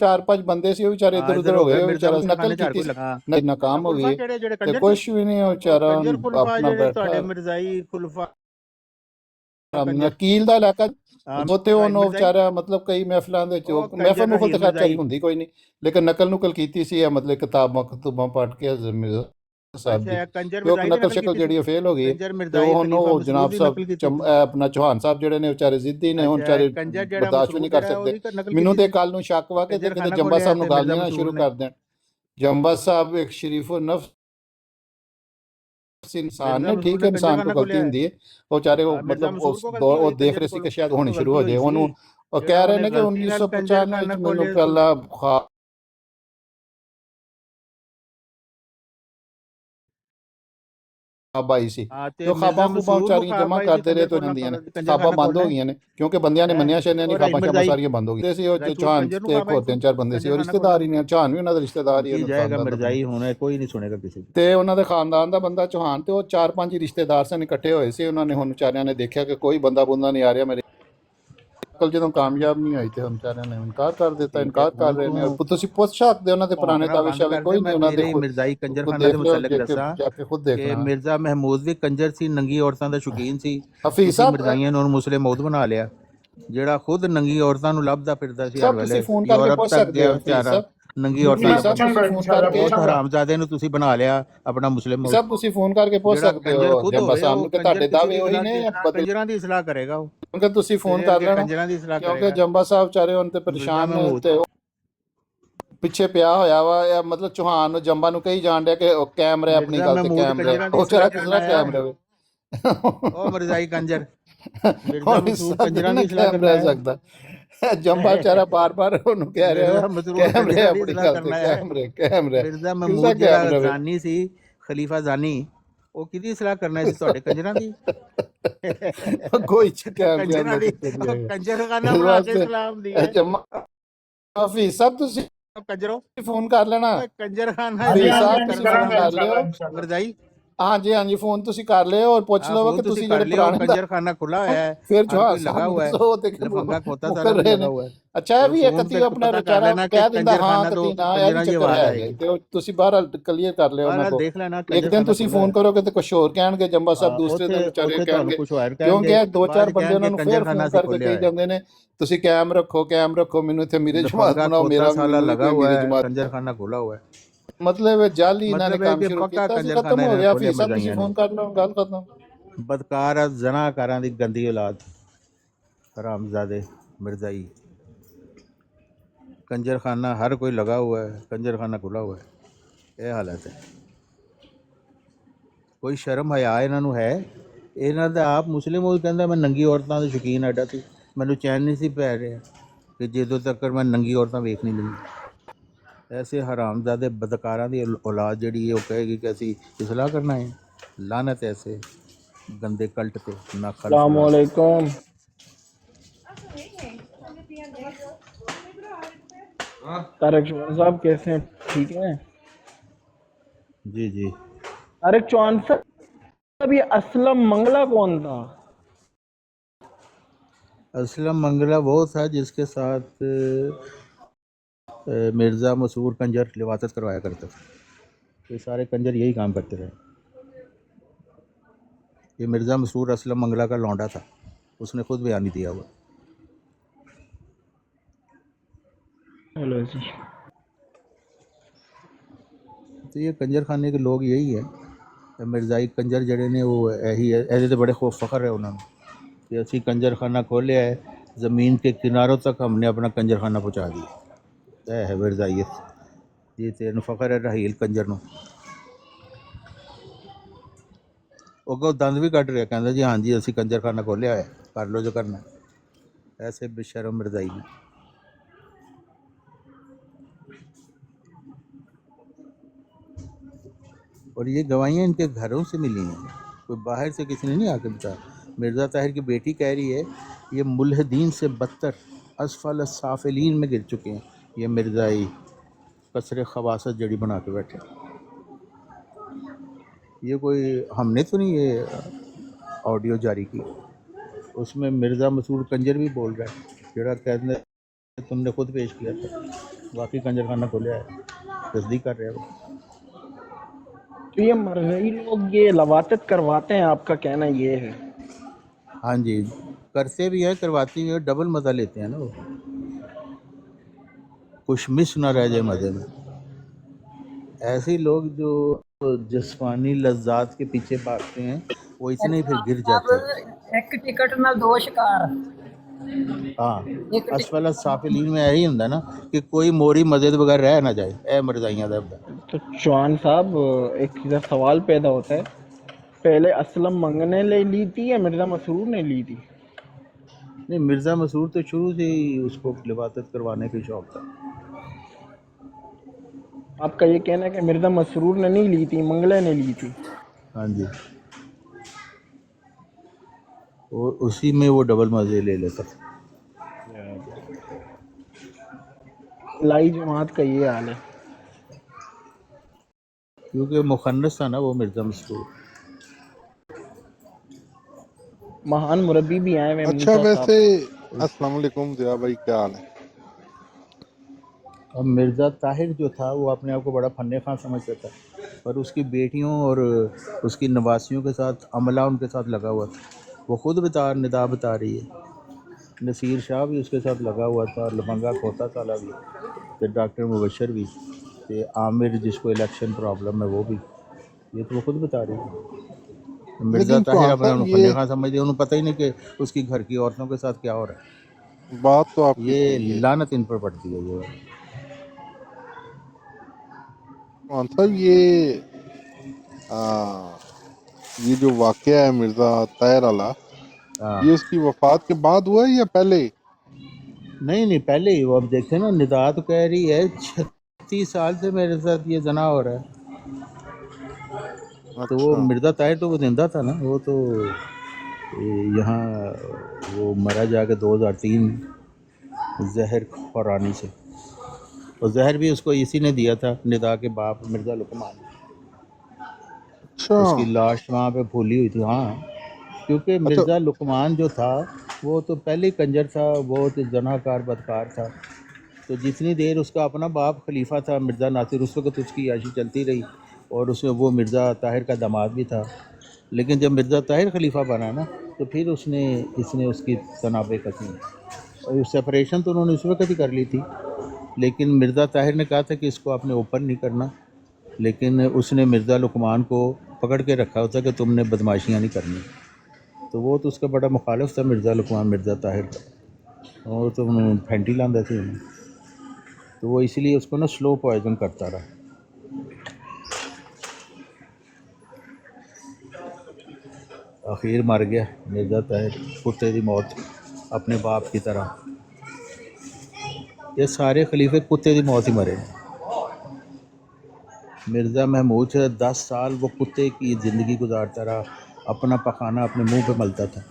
ਚਾਰ ਪੰਜ ਬੰਦੇ ਸੀ ਉਹ ਵਿਚਾਰੇ हाँ ਇੱਧਰ इधर ਉੱਧਰ हो ਹੋ ਗਏ गए ਉਹ मिर्जा ਵਿਚਾਰਾ मसूद ਨਕਲ खाने झाड़ ਕੀਤੀ कोई ਸੀ लगा ਨਾਕਾਮ ਹੋ ਖੁਲਫਾ ਗਈ ਕਿਹੜੇ ਜਿਹੜੇ ਤੇ ਕੰਜਰ ਕੁਛ ਵੀ ਨਹੀਂ ਉਹ ਉਹ ਵਿਚਾਰਾ ਕੰਜਰ ਖੁਲਫਾ ਆਪਣਾ ਜਿਹੜੇ ਬੈਠਾ ਤੁਹਾਡੇ ਮਿਰਜ਼ਾਈ ਖੁਲਫਾ ਕੰਜਰ ਨਕੀਲ ਦਾ ਇਲਾਕਾ हाँ ਉੱਥੇ भाई ਉਹਨੂੰ मिर्जाई ਵਿਚਾਰਾ ਮਤਲਬ ਕਈ ਮਹਿਫਲਾਂ ਦੇ ਵਿੱਚ ਉਹ ਉਹ ਮਹਿਫਲ ਕੰਜਰ ਮੁਫਲ ਰਹੀਲ ਤਾਂ ਖੈਰ ਮਿਰਜ਼ਾਈ ਹੁੰਦੀ ਕੋਈ ਨਹੀਂ ਲੇਕਿਨ ਨਕਲ ਨੁਕਲ ਕੀਤੀ ਸੀ ਜਾਂ ਮਤਲਬ ਕਿਤਾਬਾਂ ਕਤੂਬਾਂ ਪੜ੍ਹ ਕੇ ਮਿਰਜ਼ਾ ਸਾਹਿਬ ਦੀ अच्छा कंजर ਤੇ ਉਹ मिर्जाई ने ਨਕਲ नकल ਸ਼ਕਲ की ਜਿਹੜੀ ਉਹ ਫੇਲ ਹੋ ਗਈ ਹੈ कंजर ਤੇ मिर्जाई ਉਹ खलीफा ਉਹਨੂੰ मसरूर ਜਨਾਬ की ਸਾਹਿਬ नकल की ਆਪਣਾ ਚੌਹਾਨ ਸਾਹਿਬ ਜਿਹੜੇ ਨੇ ਵਿਚਾਰੇ ਜ਼ਿੱਦੀ ਨੇ ਉਹ अच्छा ਵਿਚਾਰੇ कंजर जड़ा ਬਰਦਾਸ਼ਤ ਵੀ ਨਹੀਂ मसूद ਕਰ जड़ा ਸਕਦੇ ਉਹਦੀ नकल ਮੈਨੂੰ की ਤੇ ਕੱਲ ਨੂੰ ਸ਼ੱਕ ਵਾ ਕਿ कंजर ਕਿਤੇ खाना ਜੰਬਾ खोलिया ਸਾਹਿਬ ਨੂੰ ते ਗੱਲ मिर्जा ਨਾ मसूद ਸ਼ੁਰੂ ने ਕਰ ਦੇਣ ਜੰਬਾ ਸਾਹਿਬ ਇੱਕ ਸ਼ਰੀਫੋ ਨਫਸ इंसान मिर्जा है ठीक मसूद है ने कंजर इंसान को खाना गलती खोलिया है ਹੁੰਦੀ ਹੈ ਉਹ ਚਾਰੇ ਉਹ मिर्जा ਮਤਲਬ मसूद ਉਸ को ਦੌਰ गलती ਉਹ हुई ਦੇਖ कंजर ਰਹੇ ਸੀ को ਕਿ ਸ਼ਾਇਦ ਹੋਣੀ को ਸ਼ੁਰੂ ਹੋ गलती ਜਾਏ हुई ਉਹਨੂੰ सी ਉਹ ਜਿਹੜਾ ਕਹਿ ਰਹੇ ਉਹਨੇ ਨੇ ਕਿ ਗਲਤੀ ਨਾਲ ਕੰਜਰ 1995 ਖਾਨਾ ਚ ਮੈਨੂੰ ਖੋਲਿਆ ਪਹਿਲਾ ਖਾਬ ਆਈ ਸੀ हाँ ਤੇ ते ਉਹ ਖਾਬਾਂ मिर्जा ਖੂਬਾਂ मसूद ਨੂੰ ਵਿਚਾਰੀਆਂ ਖਾਬ ਜਮ੍ਹਾਂ आई सी ਕਰਦੇ ਰਹੇ कंजर ਤੋਂ खाना ਜਾਂਦੀਆਂ ਨੇ कंजर ਖਾਬਾਂ खाना ਬੰਦ ਹੋ खोलना ਗਈਆਂ ਨੇ ਕਿਉਂਕਿ ਬੰਦਿਆਂ ਨੇ है ਮੰਨਿਆ ਸ਼ੈਨਿਆਂ ਦੀ और ਖਾਬਾਂ रहील ਸ਼ਾਬਾਂ मिर्जाई ਸਾਰੀਆਂ ਬੰਦ ਹੋ ਗਈਆਂ ਸੀ ਉਹ रायचूर ਚੌਹਾਨ कंजर ਨੂੰ ਤੇ खाब आई ਹੋਰ ਤਿੰਨ सी ਚਾਰ ਬੰਦੇ ਸੀ कंजर ਉਹ खाना ਰਿਸ਼ਤੇਦਾਰ खोलना ਹੀ ਨੇ ਚੌਹਾਨ ਵੀ ਉਹਨਾਂ ਦਾ ਰਿਸ਼ਤੇਦਾਰ ਹੀ की ਉਹਨਾਂ ਦਾ जाएगा ਖਾਨਦਾਨ ਦਾ ਬੰਦਾ मिर्जाई होना कोई नहीं सुनेगा किसी की ਤੇ ਉਹਨਾਂ ਦੇ ਖਾਨਦਾਨ ਦਾ ਬੰਦਾ ਚੌਹਾਨ ਤੇ ਉਹ ਚਾਰ ਪੰਜ ਹੀ ਰਿਸ਼ਤੇਦਾਰ ਸਨ ਇਕੱਠੇ ਹੋਏ ਸੀ ਉਹਨਾਂ ਨੇ ਹੁਣ ਵਿਚਾਰਿਆਂ ਨੇ ਦੇਖਿਆ ਕਿ ਕੋਈ ਬੰਦਾ ਬੁੰਦਾ ਨਹੀਂ ਆ ਰਿਹਾ ਮੇਰੇ ਅਕਲ ਜਦੋਂ ਕਾਮਯਾਬ ਨਹੀਂ ਹੋਈ ਤੇ ਹੁਣ ਵਿਚਾਰਿਆਂ ਨੇ ਇਨਕਾਰ ਕਰ ਦਿੱਤਾ ठीक है ਇਨਕਾਰ ਕਰ ਹੁਣ ਰਹੇ ਨੇ ਤੂੰ ਔਰ ਤੁਸੀਂ ਪੁੱਛ ਸਕਦੇ ਉਹਨਾਂ ਦੇ ਪੁਰਾਣੇ ਭੌਂਕਣਾ ਦਾਅਵੇ ਬੰਦ ਸ਼ਾਵੇ ਕਰ ਦੇ ਕੋਈ ਨਹੀਂ ਮੈਂ ਉਹਨਾਂ ਦੇ ਤੇਰੇ ਹੀ ਖੁਦ ਮਿਰਜ਼ਾਈ ਖੁਦ ਕੰਜਰਖਾਨਾ ਦੇਖ ਦੇ ਲਿਓ ਮੁਤਲਕ ਦੱਸਾਂ ਜਾ ਕੇ ਖੁਦ ਕਿ ਦੇਖਣਾ ਮਿਰਜ਼ਾ ਮਹਿਮੂਦ ਵੀ ਕੰਜਰ ਸੀ ਨੰਗੀ ਔਰਤਾਂ ਦਾ ਸ਼ੌਕੀਨ ਸੀ ਹਫੀਜ਼ ਤੁਸੀਂ ਸਾਹਿਬ ਮਿਰਜ਼ਾਈਆਂ ਨੇ ਉਹਨੂੰ ਮੁਸਲਿਮ ਮੌਤ ਬਣਾ ਲਿਆ ਜਿਹੜਾ ਖੁਦ ਨੰਗੀ ਔਰਤਾਂ ਨੂੰ ਲੱਭਦਾ ਫਿਰਦਾ ਸੀ ਹਰ ਸਾਹਿਬ ਤੁਸੀਂ ਵੇਲੇ ਫੋਨ ਕਰਕੇ ਯੂਰਪ ਪੁੱਛ ਤੱਕ ਸਕਦੇ ਗਿਆ ਹੋ ਹਫੀਜ਼ ਵਿਚਾਰਾ ਸਾਹਿਬ ਨੰਗੀ ਔਰਤਾਂ ਹਫੀਜ਼ ਸਾਹਿਬ ਲੱਭਣ ਤੁਸੀਂ ਫੋਨ ਕਰਕੇ ਉਸ ਹਰਾਮਜ਼ਾਦੇ ਨੂੰ ਤੁਸੀਂ ਬਣਾ ਲਿਆ ਆਪਣਾ ਮੁਸਲਿਮ ਮੌਤ ਸਾਹਿਬ ਤੁਸੀਂ ਫੋਨ ਕਰਕੇ ਪੁੱਛ ਜਿਹੜਾ ਸਕਦੇ ਕੰਜਰ ਹੋ ਖੁਦ ਜੰਬਾ ਹੋਵੇ ਸਾਹਿਬ ਉਹ ਨੂੰ ਕਿ ਕੰਜਰ ਤੁਹਾਡੇ ਕਿਸੇ ਦਾਅਵੇ ਦੀ ਉਹੀ ਇਸਲਾਹ ਨੇ ਜਾਂ ਬਦਲ ਕੰਜਰਾਂ ਦੀ ਇਸਲਾਹ ਕਰੇਗਾ ਉਹ ਕਿਉਂਕਿ ਤੁਸੀਂ ਫੋਨ ਤੇਰੇ ਕਰ ਅੱਗੇ ਲੈਣਾ ਕੰਜਰਾਂ ਦੀ ਇਸਲਾਹ ਕਿਉਂਕਿ ਕਰੇਗਾ ਜੰਬਾ ਸਾਹਿਬ ਵਿਚਾਰੇ ਹੁਣ ਤੇ ਮਿਰਜ਼ਾ ਪਰੇਸ਼ਾਨ ਨੇ ਮਹਿਮੂਦ ਤੇ ਉਹ ਪਿੱਛੇ ਪਿਆ ਹੋਇਆ ਵਾ ਇਹ ਮਤਲਬ ਚੌਹਾਨ ਨੂੰ ਜੰਬਾ ਨੂੰ ਕਹੀ ਜਾਣ ਡਿਆ ਕਿ ਉਹ ਕੈਮਰੇ ਆਪਣੀ ਮਿਰਜ਼ਾ ਗੱਲ ਤੇ ਮਹਿਮੂਦ ਕੈਮਰੇ ਕੰਜਰਾਂ ਦੀ ਉਹ ਇਸਲਾਹ ਚਾਰਾ ਕਿਸ ਕਰਨਾ ਤਰ੍ਹਾਂ ਆਇਆ ਕੈਮਰੇ ਵੇ ਉਹ ਮਿਰਜ਼ਾਈ ਕੰਜਰ ਮਿਰਜ਼ਾ ਹੁਣ ਮਸੂਦ ਇਸਾ ਕੰਜਰਾਂ ਦੀ ਨਾ ਇਸਲਾਹ ਕਰਨਾ ਕੈਮਰਾ ਆਇਆ ਸਕਦਾ ਜੰਬਾ ਵਿਚਾਰਾ ਬਾਰ-ਬਾਰ ਉਹਨੂੰ ਕਹਿ ਰਿਹਾ ਮਿਰਜ਼ਾ ਉਹ ਮਸਰੂਰ ਕੈਮਰੇ ਕੰਜਰਾਂ ਦੀ ਆਪਣੀ ਇਸਲਾਹ ਗੱਲ ਤੇ ਕਰਨਾ ਆਇਆ ਕੈਮਰੇ ਕੈਮਰੇ ਮਿਰਜ਼ਾ ਕਿਸਦਾ ਮਹਿਮੂਦ ਜਿਹੜਾ ਕੈਮਰਾ ਵੇ ਜ਼ਾਨੀ ਸੀ ਖਲੀਫਾ ਜ਼ਾਨੀ ਉਹ ਕਿਹਦੀ ਇਸਲਾਹ ਕਰਨਾ ਸੀ ਤੁਹਾਡੇ ਕੰਜਰਾਂ ਦੀ ਕੋਈ ਕੈਮਰੇ ਕੰਜਰਾਂ ਅੰਦਰ ਦੀ ਕਿੱਥੇ ਨਹੀਂ ਹੈਗਾ ਕੰਜਰ ਖਾਨਾ ਇਸ ਬਣਾ ਕੇ ਵਾਸਤੇ ਇਸਲਾਮ ਦੀ ਇਹ ਹੈ ਜੰਮਾ ਹਫੀਜ਼ ਸਾਹਿਬ ਤੁਸੀਂ ਕੰਜਰੋ ਫੋਨ ਕਰ ਲੈਣਾ ਓਏ ਕੰਜਰ ਖਾਨਾ ਹਫੀਜ਼ ਇਸਲਾਮ ਸਾਹਿਬ ਦੀ ਤੁਸੀਂ ਕਰਨਾ ਫੋਨ ਕਰ ਲਿਓ ਮਿਰਜ਼ਾਈ ਹਾਂਜੀ ਹਾਂਜੀ ਫੋਨ ਤੁਸੀਂ ਕਰ ਲਿਓ ਔਰ ਪੁੱਛ हाँ ਲਓ फोन ਕਿ तुसी ਤੁਸੀਂ कर ਜਿਹੜੇ लियो ਪੁਰਾਣੇ कंजर खाना खुला है ਫਿਰ हर ਜਵਾਬ कोई लगा ਸਾਨੂੰ हुआ है ਦੱਸੋ ਤੇ लफंगा खोता ਮੁਕਰ सारा भी ਰਹੇ लगा ਨੇ हुआ है ਅੱਛਾ ਇਹ तो ਵੀ ਇੱਕ फोन ਕਤੀ से ਆਪਣਾ पता कर ਵਿਚਾਰਾ लेना कि ਕਹਿ ਦਿੰਦਾ कंजर ਹਾਂ खाना तो ਕਤੀ ਨਾ ਇਹ ਵੀ कंजरा की ਚੱਕਰ आवाज ਹੈ आएगी ਤੇ ਉਹ ਤੁਸੀਂ ਬਾਹਰ ਕਲੀਅਰ ਕਰ ਲਿਓ ਉਹਨਾਂ बाहर ਕੋ देख लेना ਇੱਕ कंजर ਦਿਨ खाना ਤੁਸੀਂ खुला ਫੋਨ है ਕਰੋਗੇ ਤੇ ਕੁਝ ਹੋਰ ਕਹਿਣਗੇ ਜੰਬਾ ਸਾਹਿਬ ਦੂਸਰੇ ਦਿਨ ਉੱਥੇ ਵਿਚਾਰੇ ਉੱਥੇ ਤੁਹਾਨੂੰ ਕਹਿਣਗੇ ਕੁਝ ਹੋਰ ਕਿਉਂਕਿ ਕਹਿਣਗੇ ਇਹ ਦੋ ਚਾਰ ਬਾਅਦ ਬੰਦੇ ਉਹਨਾਂ ਕਹਿਣਗੇ ਨੂੰ ਫੇਰ ਕੰਜਰ ਖਾਨਾ ਫੋਨ से ਕਰਕੇ खोलिया ਕਹੀ है ਜਾਂਦੇ ਨੇ ਤੁਸੀਂ ਕੈਮ ਰੱਖੋ ਮੈਨੂੰ ਇੱਥੇ ਮੇਰੇ ਜਮਾਤ लफंगा ਬਣਾਓ खोता ਮੇਰਾ साला ਮੈਨੂੰ ਵੀ लगा ਕੋਈ हुआ ਮੇਰੇ है ਜਮਾਤ कंजर खाना खुला हुआ है ਮਤਲਬ ਜਾਲੀ ਇਹਨਾਂ ਨੇ मतलब है ਕੰਮ कि ਸ਼ੁਰੂ पक्का ਕੀਤਾ ਸੀ कंजर ਖਤਮ खाना ਹੋ इन्होंने ਗਿਆ खोलिया ਫੀਸ ਸਾਹਿਬ ਤੁਸੀਂ मिर्जाइया ने ਫੋਨ ਕਰ ਲਓ ਗੱਲ ਖਤਮ बदकार जनाकारां दी गंदी औलाद हरामजादे मिर्जाई कंजर खाना हर कोई लगा हुआ है कंजर खाना खुला हुआ है ये हालत है ਕੋਈ ਸ਼ਰਮ ਹਯਾ ਇਹਨਾਂ ਨੂੰ ਹੈ ਇਹਨਾਂ ਦਾ ਆਪ ਮੁਸਲਿਮ ਉਹ ਕਹਿੰਦਾ ਮੈਂ ਨੰਗੀ ਔਰਤਾਂ ਦੇ ਸ਼ੌਕੀਨ ਐਡਾ ਸੀ ਮੈਨੂੰ ਚੈਨ ਨਹੀਂ ਸੀ ਪੈ ਰਿਹਾ ਕਿ ਜਦੋਂ ਤੱਕ ਮੈਂ ਨੰਗੀ ਔਰਤਾਂ ਵੇਖ ਨਹੀਂ ਲਈ ਐਸੇ ਹਰਾਮਜ਼ਾਦੇ ਬਦਕਾਰਾਂ ਦੀ ਔਲਾਦ ਜਿਹੜੀ ਹੈ ਉਹ ਕਹੇਗੀ ਕਿ ਅਸੀਂ ਇਸਲਾਹ ਕਰਨਾ ਹੈ ਲਾਨਤ ਐਸੇ गंदे कल्ट पे ना अस्सलाम वालेकुम तारिक चौहान साहब कैसे हैं ठीक हैं जी जी तारिक चौहान साहब ये असलम मंगला कौन था असलम मंगला वो था जिसके साथ मिर्ज़ा मसूर कंजर लिवातत करवाया करते थे ये सारे कंजर यही काम करते रहे ये मिर्ज़ा मसूर असलम मंगला का लौंडा था उसने खुद बयानी दिया हुआ हेलो जी। तो ये कंजर खाने के लोग यही है ते मिर्ज़ाई कंजर जड़े ने वो यही है, ऐसे तो बड़े खूब फ़ख्र है उन्होंने कि असी कंजर खाना खोलिया है, ज़मीन के किनारों तक हमने अपना कंजर खाना पहुँचा दिया। यह है मिर्ज़ाइयत, ये तेन फ़ख्र है रहील कंजर नूं। ਉਹ ਕੋ ਦੰਦ ਵੀ ਕੱਢ ਰਿਹਾ, ਕਹਿੰਦਾ ਜੀ ਹਾਂਜੀ ਅਸੀਂ ਕੰਜਰ ਖਾਨਾ ਖੋਲਿਆ ਹੈ, ਕਰ ਲਓ ਜੋ करना है। ऐसे बेशर्म मिर्ज़ाई ने। और ये गवाहियाँ इनके घरों से मिली हैं, कोई बाहर से किसी ने नहीं आके बताया। मिर्ज़ा ताहिर की बेटी कह रही है ये मुल्हिदीन से बदतर असफल साफिलीन में गिर चुके हैं, ये मिर्ज़ाई कसर खवासत जड़ी बना के बैठे। ये कोई हमने तो नहीं ये ऑडियो जारी की, उसमें मिर्ज़ा मसूद कंजर भी बोल रहा है, जरा कहते तुमने खुद पेश किया था, वाकई कंजर खाना खोलिया है, तस्दीक कर रहे हैं वो। तो ये मरहई लोग ये लवातत करवाते हैं, आपका कहना ये है? हाँ जी, करते भी हैं, करवाती भी है, डबल मज़ा लेते हैं ना वो, कुछ मिस ना रह जाए मज़े में। ऐसे लोग जो जिस्मानी लज्जात के पीछे भागते हैं वो इतने ही फिर गिर जाते हैं। एक टिकट ना दो शिकार। हाँ, एक टिकट असफल साफिलीन में यही ਹੁੰਦਾ ना कि कोई मोरी मदद बगैर रह ना जाए, ए मरजाइयां दा हुंदा। तो चौहान साहब, एक इधर सवाल पैदा होता है, पहले असलम मंगने ले ली थी या मिर्ज़ा मसरूर ने ली थी? नहीं, मिर्ज़ा मसूर तो शुरू से ही उसको लिबातत करवाने का शौक था। आपका ये कहना है कि मिर्ज़ा मसरूर ने नहीं ली थी, मंगले ने ली थी? हाँ जी, और उसी में वो डबल मज़े ले लेता था। लाई जमात का ये हाल है। क्योंकि मुखन्नस था ना वो मिर्ज़ा मसूर। महान मुरब्बी भी आए हुए हैं अच्छा, मूसा साहब। वैसे अस्सलाम वालेकुम ज़िया भाई, क्या हाल है? अब मिर्ज़ा ताहिर जो था वो अपने आप को बड़ा फन्ने खां समझता था, पर उसकी बेटियों और उसकी नवासियों के साथ अमला उनके साथ लगा हुआ था। वो ख़ुद निदा बता रही है, नसीर शाह भी उसके साथ लगा हुआ था, लफंगा खोता साला भी, तो डॉक्टर मुबशर भी, तो आमिर जिसको इलेक्शन प्रॉब्लम है वो भी, ये तो वो खुद बता रही है। मिर्ज़ा लेकिन ताहिर चौहान अपने साहब, फन्ने ये खां समझते, उन्हें पता ही नहीं कि उसकी घर की औरतों के साथ क्या हो रहा है। बात तो आपकी ये सही है। लानत इन पर पड़ती है ये। चौहान साहब, ये जो वाक़या है मिर्ज़ा ताहिर वाला, हाँ, ये उसकी वफ़ात के बाद हुआ है या पहले? नहीं पहले ही वो, अब देखे ना, निदा तो कह रही है 36 साल से मेरे साथ ये जना हो रहा है। तो वो अच्छा, मिर्ज़ा ताहिर तो वो जिंदा था ना, वो तो यहाँ वो मरा जाके 2003 जहर खुरानी से, और जहर भी उसको इसी ने दिया था, निदा के बाप मिर्ज़ा लुकमान। अच्छा, उसकी लाश वहाँ पे फूली हुई थी। हाँ, क्योंकि अच्छा, मिर्ज़ा लुकमान जो था वो तो पहले ही कंजर था, बहुत जनाकार बदकार था। तो जितनी देर उसका अपना बाप खलीफा था मिर्ज़ा नासिर, उस वक्त उसकी याशी चलती रही, और उसमें वो मिर्ज़ा ताहिर का दामाद भी था। लेकिन जब मिर्ज़ा ताहिर खलीफा बना ना, तो फिर इसने उसकी तनाबे कसमी, और सेपरेशन तो उन्होंने उस वक्त ही कर ली थी। लेकिन मिर्ज़ा ताहिर ने कहा था कि इसको आपने ओपन नहीं करना, लेकिन उसने मिर्ज़ा लुकमान को पकड़ के रखा होता कि तुमने बदमाशियाँ नहीं करनी। तो वो तो उसका बड़ा मुखालिफ था मिर्ज़ा लुकमान मिर्ज़ा ताहिर का, और तो फैंटी लांदा थे उन्हें, तो वो इसलिए उसको ना स्लो पॉइजन करता रहा। आखिर मर गया मिर्ज़ा ताहिर, कुत्ते की मौत अपने बाप की तरह। ये सारे खलीफे कुत्ते की मौत ही मरे। मिर्ज़ा महमूद से 10 साल वो कुत्ते की ज़िंदगी गुजारता रहा, अपना पखाना अपने मुंह पे मलता था।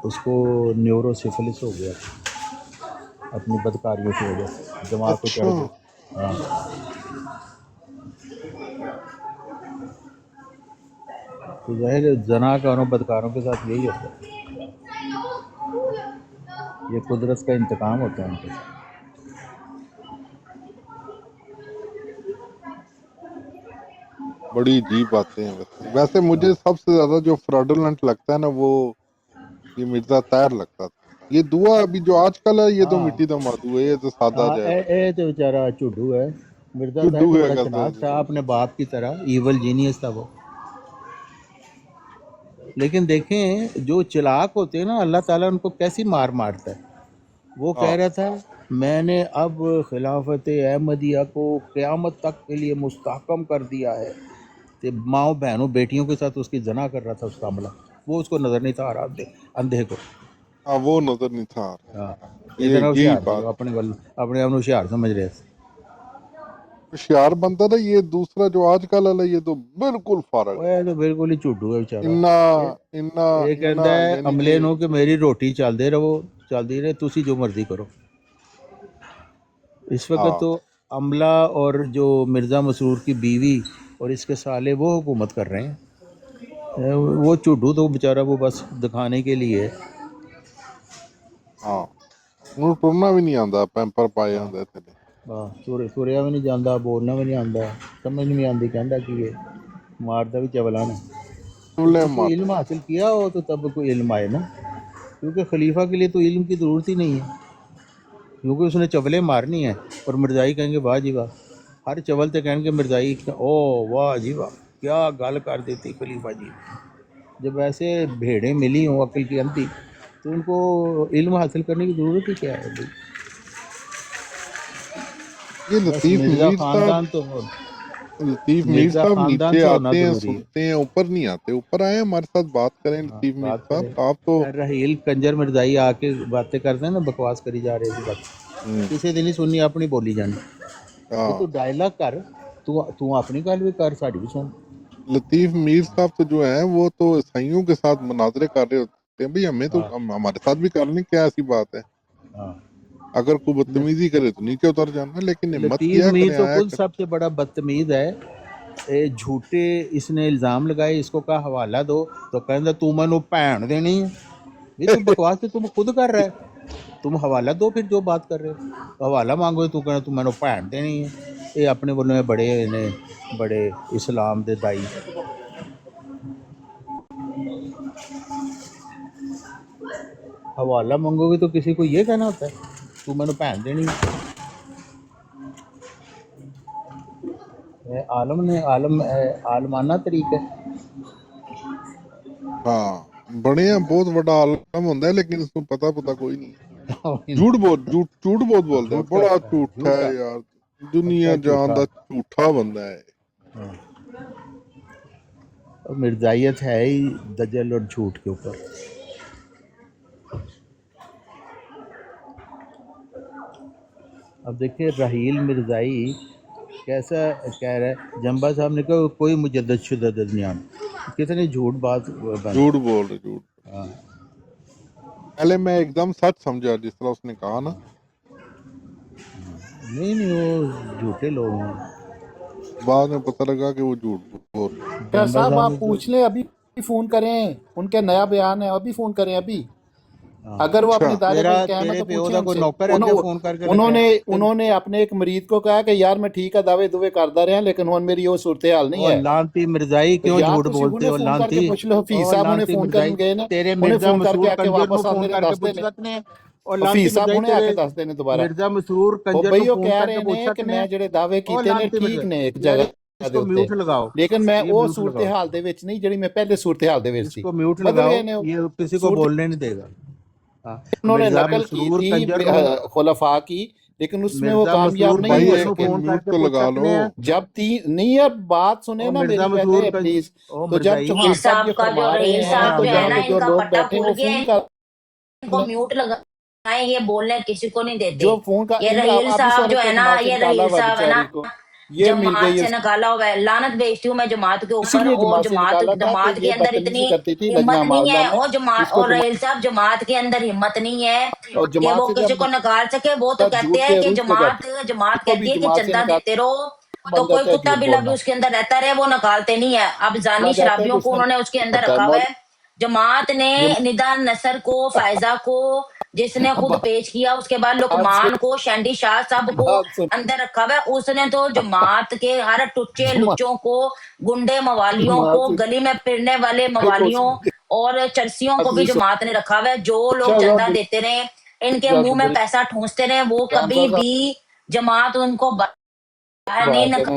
उसको न्यूरोसिफिलिस हो गया अपनी बदकारियों की वजह से, दिमाग को चढ़ अच्छा। गया। हाँ, तो जाहिर है जनाकारों बदकारों के साथ यही होता है, ये कुदरत का इंतकाम होता है उनके साथ। बड़ी अजीब बातें हैं वैसे मुझे सबसे ज़्यादा जो फ्रॉडुलेंट लगता है ना, वो ये मिर्ज़ा ताहिर लगता था। ये दुआ अभी जो आजकल है, ये तो हाँ मिट्टी दा मादू है, ये तो सादा हाँ जहा है, ए तो बेचारा चुड्डू है। मिर्जा साहब जुड्डू तो है बड़ा कहते हैं चालाक था जिसे। अपने बाप की तरह, इवल जीनियस था वो। लेकिन देखें जो चालाक होते हैं ना, अल्लाह ताला उनको कैसी मार मारता है। वो कह हाँ रहा था मैंने अब खिलाफत अहमदिया को क़यामत तक के लिए मुस्तहकम कर दिया है। तो माओ बहनों बेटियों के साथ उसकी जना कर रहा था उसका अमला, वो उसको नज़र नहीं था आ रहा अंधे को। हाँ, वो नजर नहीं था आ रहा। हाँ ये इतना यही होशियार बात था, अपने अपने आप होशियार समझ रहे थे। होशियार बनता था। ये दूसरा जो आजकल वाला, ये तो बिल्कुल फारग है। वो तो बिल्कुल ही झूठू है बेचारा। इन्ना ये इन्ना ये इन्ना कहता है यानी अमले कि नो कि मेरी रोटी चलती रहो, चलती रहे, तुसी जो मर्जी करो। इस वक्त हाँ तो अमला और जो मिर्ज़ा मसरूर की बीवी और इसके साले वो हुकूमत कर रहे हैं। वो झूठू तो बेचारा वो बस दिखाने के लिए है। हाँ, उन्हें टुरना भी नहीं आता, पैंपर पाए हाँ होंगे थले। हाँ तुरिया भी नहीं जाता, बोलना भी नहीं आता, समझ नहीं आती कहता कि ये मारता भी चवला ने। टुल्ले उसने कोई मार इल्म हासिल किया हो तो तब कोई इल्म आए ना, क्योंकि खलीफा के लिए तो इल्म की ज़रूरत ही नहीं है, क्योंकि उसने चवलें मारनी है। और मिर्ज़ाई कहेंगे वाह जी वाह, हर चवल तो कहेंगे मिर्ज़ाई ओ वाह जी वाह, क्या गल कर देती खलीफा जी। जब ऐसे भेड़ें मिली हों अक्ल की अंधी, तो उनको इल्म हासिल करने की ज़रूरत ही क्या है भाई। ये बस मिर्ज़ा ख़ानदान तो लतीफ़ मीर मिर्ज़ा साहब ख़ानदान नीचे से होना आते हैं, ज़रूरी है। सुनते हैं, ऊपर नहीं आते। ऊपर आए हमारे साथ बात करें हाँ लतीफ़ मीर बात साहब, करें। आप तो रहील कंजर मिर्ज़ाई आके बातें करते हैं ना, बकवास करी जा रही थी बस, किसी दिन ही सुननी अपनी बोली जानी। ये हाँ, तू डायलॉग कर, तू तू अपनी गल भी कर, साड़ी भी सुन। लतीफ़ मीर साहब तो जो है वो तो ईसाइयों के साथ मुनाजरे कर रहे होते हैं। भाई हमें तो हाँ हमारे साथ भी कर लें, क्या ऐसी बात है। हाँ। अगर कोई ल- बदतमीजी करे तो नीचे उतर जाना, लेकिन हिम्मत लतीफ़ किया मीर करें, तो आया खुद करें। सबसे बड़ा बदतमीज़ है। झूठे इसने इल्ज़ाम लगाए, इसको कहा हवाला दो, तो कहता तू मैनू भैन देनी है। ये तू बकवास तो तुम खुद कर रहा है। तुम हवाला दो फिर जो बात कर रहे हो, हवाला मांगो तू कहना तू मैनू भैन देनी है। ये अपने वालों बड़े ने बड़े इस्लाम दे दाई। हवाला मांगोगे तो किसी को ये कहना होता है तू मैनू भैन देनी है। आलम ने आलमाना तरीका है। हाँ, बड़े हैं, बहुत बड़ा आलम होता है, लेकिन उसको पता कोई नहीं है। झूठ बहुत बोलता है, झूठ बड़ा करता है, झूठा झूठा है यार, पक्का दुनिया जान झूठा। दा झूठा बंदा है। हाँ। और मिर्जाइयत है ही दजल और झूठ के ऊपर। अब देखिए रहील मिर्ज़ाई कैसा कह रहा है। जंबा साहब ने कहा कोई मुजद्दद शुदा दरमियान, कितनी झूठ बात बन। झूठ बोल रहे, झूठ। हाँ पहले मैं एकदम सच समझा जिस तरह उसने कहा ना, नहीं नहीं वो झूठे लोग हैं। बाद में पता लगा कि वो झूठ बोल रहे हैं। क्या जंबा साहब साहब आप ने पूछ लें, अभी फ़ोन करें, उनके नया बयान है, अभी फ़ोन करें अभी। हाँ। अगर वो अपने अच्छा, दायरे तेरा पर कायम है तेरे तो प्यो पूछें का कोई उनसे। नौकर है क्या फोन करके उन्होंने रखा है? उन्होंने अपने एक मरीज को कहा कि यार मैं ठीक है, दावे दुवे करता रहा, लेकिन हुन मेरी वो सूरत हाल नहीं और है। लानती मिर्जाई तो क्यों यार झूठ तुसी बोलते हुणे हो फोन लानती। करके पूछ लो, हफीज और साहब हुणे लानती फोन मिर्जाई करन गए ने, तेरे हुणे मिर्जा फोन करके मसरूर आके कंजर वापस नु फोन आंदे ने करके दसदे पूछ ने। सकते हैं। और लानती हफीज साहब मिर्जाई हुणे तेरे आके दसदे ने दोबारा। मिर्जा मसरूर ओ कंजर बई नु वो फोन कह करके रहे पूछ ने कि सकते मैं हैं। ਜਿਹੜੇ दावे और ਕੀਤੇ ਨੇ लानती ठीक मिर्जाई ने एक यार जगह ਦੇ इसको ਉੱਤੇ, म्यूट लगाओ, लेकिन मैं ये ਉਹ म्यूट सूरत लगाओ, हाल ਦੇ ਵਿੱਚ ਨਹੀਂ ਜਿਹੜੀ ਮੈਂ ਪਹਿਲੇ सूरत हाल ਦੇ ਵਿੱਚ ਸੀ। इसको म्यूट बदल लगाओ, गए ने ये किसी को सूरत। बोलने नहीं देगा। हाँ उन्होंने मिर्जा नकल की मसरूर थी कंजर नु खुलफा की, लेकिन उसमें वो मिर्जा कामयाब मसरूर नहीं भाई हो कंजर एक नु सके। फोन म्यूट करके तो पूछ लगा लो। सकते हैं। जब नहीं, यार बात सुने और ना मिर्जा मेरी मसरूर पहले कंजर प्लीज। ओ तो जब मिर्जाई चौहान साहब ये का जो फरमा रहे रहील हैं साहब तो जो है यहाँ ना, पे जो इनका लोग पट्टा बैठे हैं खुल वो गया, फोन कर इनको म्यूट लगाए, ये बोलने किसी को नहीं देते। जो फोन का ये रहील अभी साहब सोने जो है को ना, जमात से ये निकाला रहील हुआ साहब है ना, बेचारी को, ये मिल जमात गई से निकाला हुआ है। लानत भेजती हूँ मैं जमात के ऊपर। इसलिए और जमात से जमात निकाला था कि जमात के ये अंदर बदतमीजी इतनी करती थी हिम्मत लजना नहीं है, मालदार में। और जमात इसको और रहील साहब जमात के अंदर हिम्मत नहीं है और कि जमात वो से किसी जब को नकार सके। वो तो कहते झूठ हैं के कि अरूज पे जमात बैठे, जमात इसको भी कहती है कि जमात से चंदा निकाल देते रहो, तो बन कोई जाता है कुत्ता झूठ बिल्ला भी बोलना। उसके अंदर रहता रहे, वो निकालते नहीं है। अब जानी आ जाता है शराबियों तो को उसमें उन्होंने उसके अंदर होता है रखा हुआ मौल। है। जमात ने ये निदान नसर को, फायजा को, जिसने खुद पेश किया, उसके बाद बात सुन, लुकमान को, शैंडी शाह साहब को बात सुन, अंदर रखा हुआ है। उसने तो जमात के हर टुच्चे जमात लुच्चों को, गुंडे मवालियों जमात को, से गली में फिरने वाले भाई को मवालियों, और चर्सियों को भी अजीज जमात ने रखा हुआ है। जो लोग अच्छा चंदा देते रहे, इनके मुंह में पैसा ठूंसते रहे, वो कभी साहब भी जमात उनको बाहर नहीं बात है ना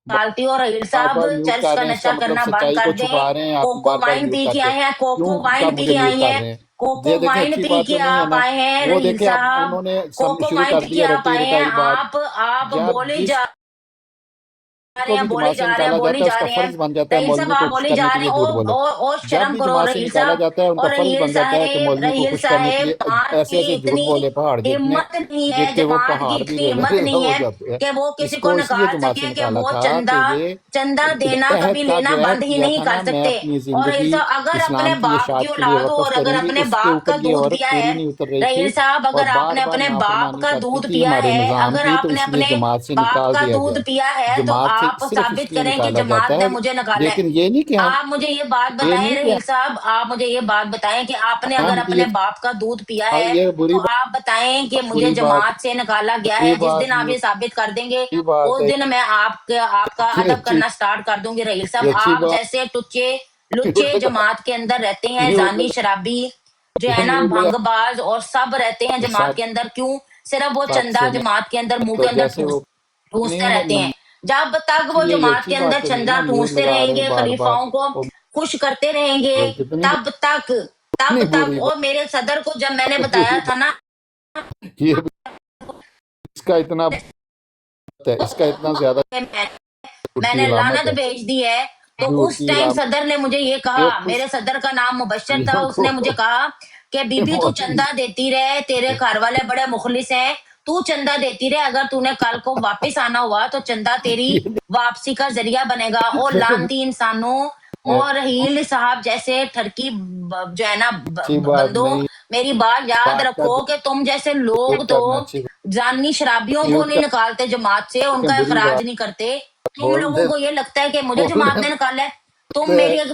निकालती। और रहील बार साहब बार म्यूट चर्च कर का रहे हैं, इसका नशा मतलब करना बंद सच्चाई कर को दें। छुपा रहे हैं आप, कोको बार बार वाइन म्यूट पी के करके आए हैं, कोको क्यों का वाइन पी मुझे के म्यूट आई कर हैं, रहे हैं। कोको ये देखें वाइन अच्छी पी बात के तो नहीं है आप ना, आए हैं वो रहील देखें आप साहब, उन्होंने कोको शुरू वाइन कर पी के दिया आप रट्टी आए हैं। रटाई बात। आप जब बोले जिस जा रहे को हैं, भी बोले जमात से जा रहे हैं, निकाला बोले जाता है जा उसका रहे हैं। फर्ज बन जाता है रहील साहब मौलवी को आप खुश बोले करने जा के रहे लिए हैं, झूठ बोले। और जब शर्म भी करो जमात से रहील निकाला साहब। जाता है उनका और फर्ज रहील बन जाता है कि मौलवी को खुश करने के लिए साहब ऐसे की ऐसे झूठ इतनी बोले पहाड़ जितने हिम्मत नहीं है, जितने वो जमात की पहाड़ भी इतनी ले हिम्मत ले नहीं हो है जाते हैं। कि वो किसी को इसको इसलिए निकाल जमात से सके, कि निकाला वो था कि ये चंदा देना अहद कभी का लेना जो अहद बंद ही किया नहीं था कर ना, मैं सकते। अपनी और रहील जिंदगी साहब अगर अपने इस्लाम की बाप की इशाअत के लिए औलाद हो वक्फ और अगर करूंगी, अपने उसके बाप ऊपर का ये दूध औरत पिया पूरी है, नहीं उतर रही रहील थी साहब और अगर बार आपने बार अपने बाप नाफरमानी का करती दूध थी पिया हमारे है, निज़ाम अगर की, तो आपने इसलिए अपने जमात से बाप निकाल का दिया दूध गया। पिया है, तो जमात से आप सिर्फ साबित इसलिए करें कि निकाला जमात जाता ने है, मुझे निकाला है। लेकिन ये नहीं कि हम आप मुझे ये बात ये बताएं नहीं कि रहील साहब, आप मुझे ये बात बताएं कि आपने अगर हम अपने बाप का दूध पिया और है, ये तो आप बताएं कि मुझे बुरी बात जमात से निकाला गया ये है। जिस बात दिन आप ये साबित कर देंगे, ये बात उस है दिन मैं आपका ये अदब अच्छी करना स्टार्ट कर दूंगी रहील ये साहब। अच्छी आप बात जैसे टुच्चे लुच्चे जमात के अंदर रहते हैं, म्यूट जानी शराबी जो है ना, म्यूट लगा भंगबाज और सब रहते हैं जमात सच के अंदर। क्यों सिर्फ वो सच चंदा सुने जमात के अंदर मुंह तो के अंदर जैसे वो ठूसते नहीं रहते हैं। जब तक वो इसलिए ये जमात अच्छी के बात अंदर तो नहीं है चंदा ना, म्यूट ठूसते लगा रहे हैं रहेंगे, बार बार खलीफाओं को वो खुश करते रहेंगे, कितनी तब तक कितनी बुरी और मेरे सदर को जब मैंने बुरी बताया था ना, ये इसका इतना है, इसका इतना ज्यादा मैंने अलामत लानत है, भेज दी है, तो झूठ उस की टाइम अलामत सदर ने मुझे ये ये कहा, खुश मेरे सदर का नाम मुबशर था, लोगों उसने मुझे को कहा कि बीबी तू मौलवी चंदा देती रहे, तेरे घर वाले बड़े मुखलिस हैं, तू चंदा देती रहे, अगर तूने कल को वापस आना हुआ तो चंदा तेरी वापसी का जरिया बनेगा। और लानती इंसानों और रहील साहब जैसे ठरकी जो है ना अच्छी बात बंदो, नहीं, मेरी बात याद बात का रखो कि तुम जैसे लोग तो करना अच्छी जानी शराबियों को म्यूट नहीं निकालते जमात से, उनका बुरी इखराज बात नहीं करते। तुम बोल लोगों दे को ये लगता है कि मुझे बोल जमात ने निकाला है।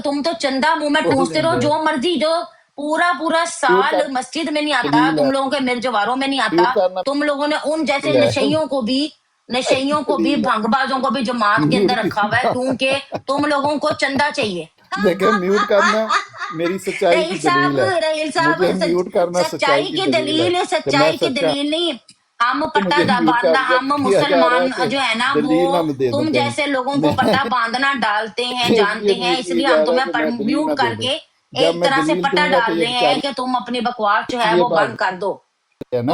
तुम तो चंदा मुंह में बोल ठूसते रहो, दे जो मर्जी, जो पूरा म्यूट साल का मस्जिद में नहीं आता, दलील तुम है, लोगों के मिर्जवारों में नहीं आता। म्यूट करना तुम लोगों ने उन जैसे दलील है, नशइयों को भी दलील है, भंगबाजों को भी जमात के म्यूट अंदर रखा हुआ है, क्योंकि तुम लोगों को चंदा चाहिए। देखे म्यूट करना मेरी सच्चाई की दलील है, रहील साहब मुझे म्यूट करना सच्चाई सच्चाई की की दलील है दलील है, कि मैं सच्चाई की सच्चा दलील नहीं। हम मुझे पट्टा म्यूट बांधना, कर हम दिया जा रहा है मुसलमान कि जो है ना, दलील वो ना दे दूं तुम कहीं जैसे लोगों को मैं पट्टा बांधना डालते हैं, जानते ये हैं, पूछ इसलिए लिया जा हम रहा है तुम्हें कि मैं दलील म्यूट ना दे दूं। करके जब एक मैं तरह से दलील पट्टा दूंगा तो डाल ये रहे हैं बेचारी कि तुम अपनी बकवास जो है ये वो बात बंद कर दो। है ना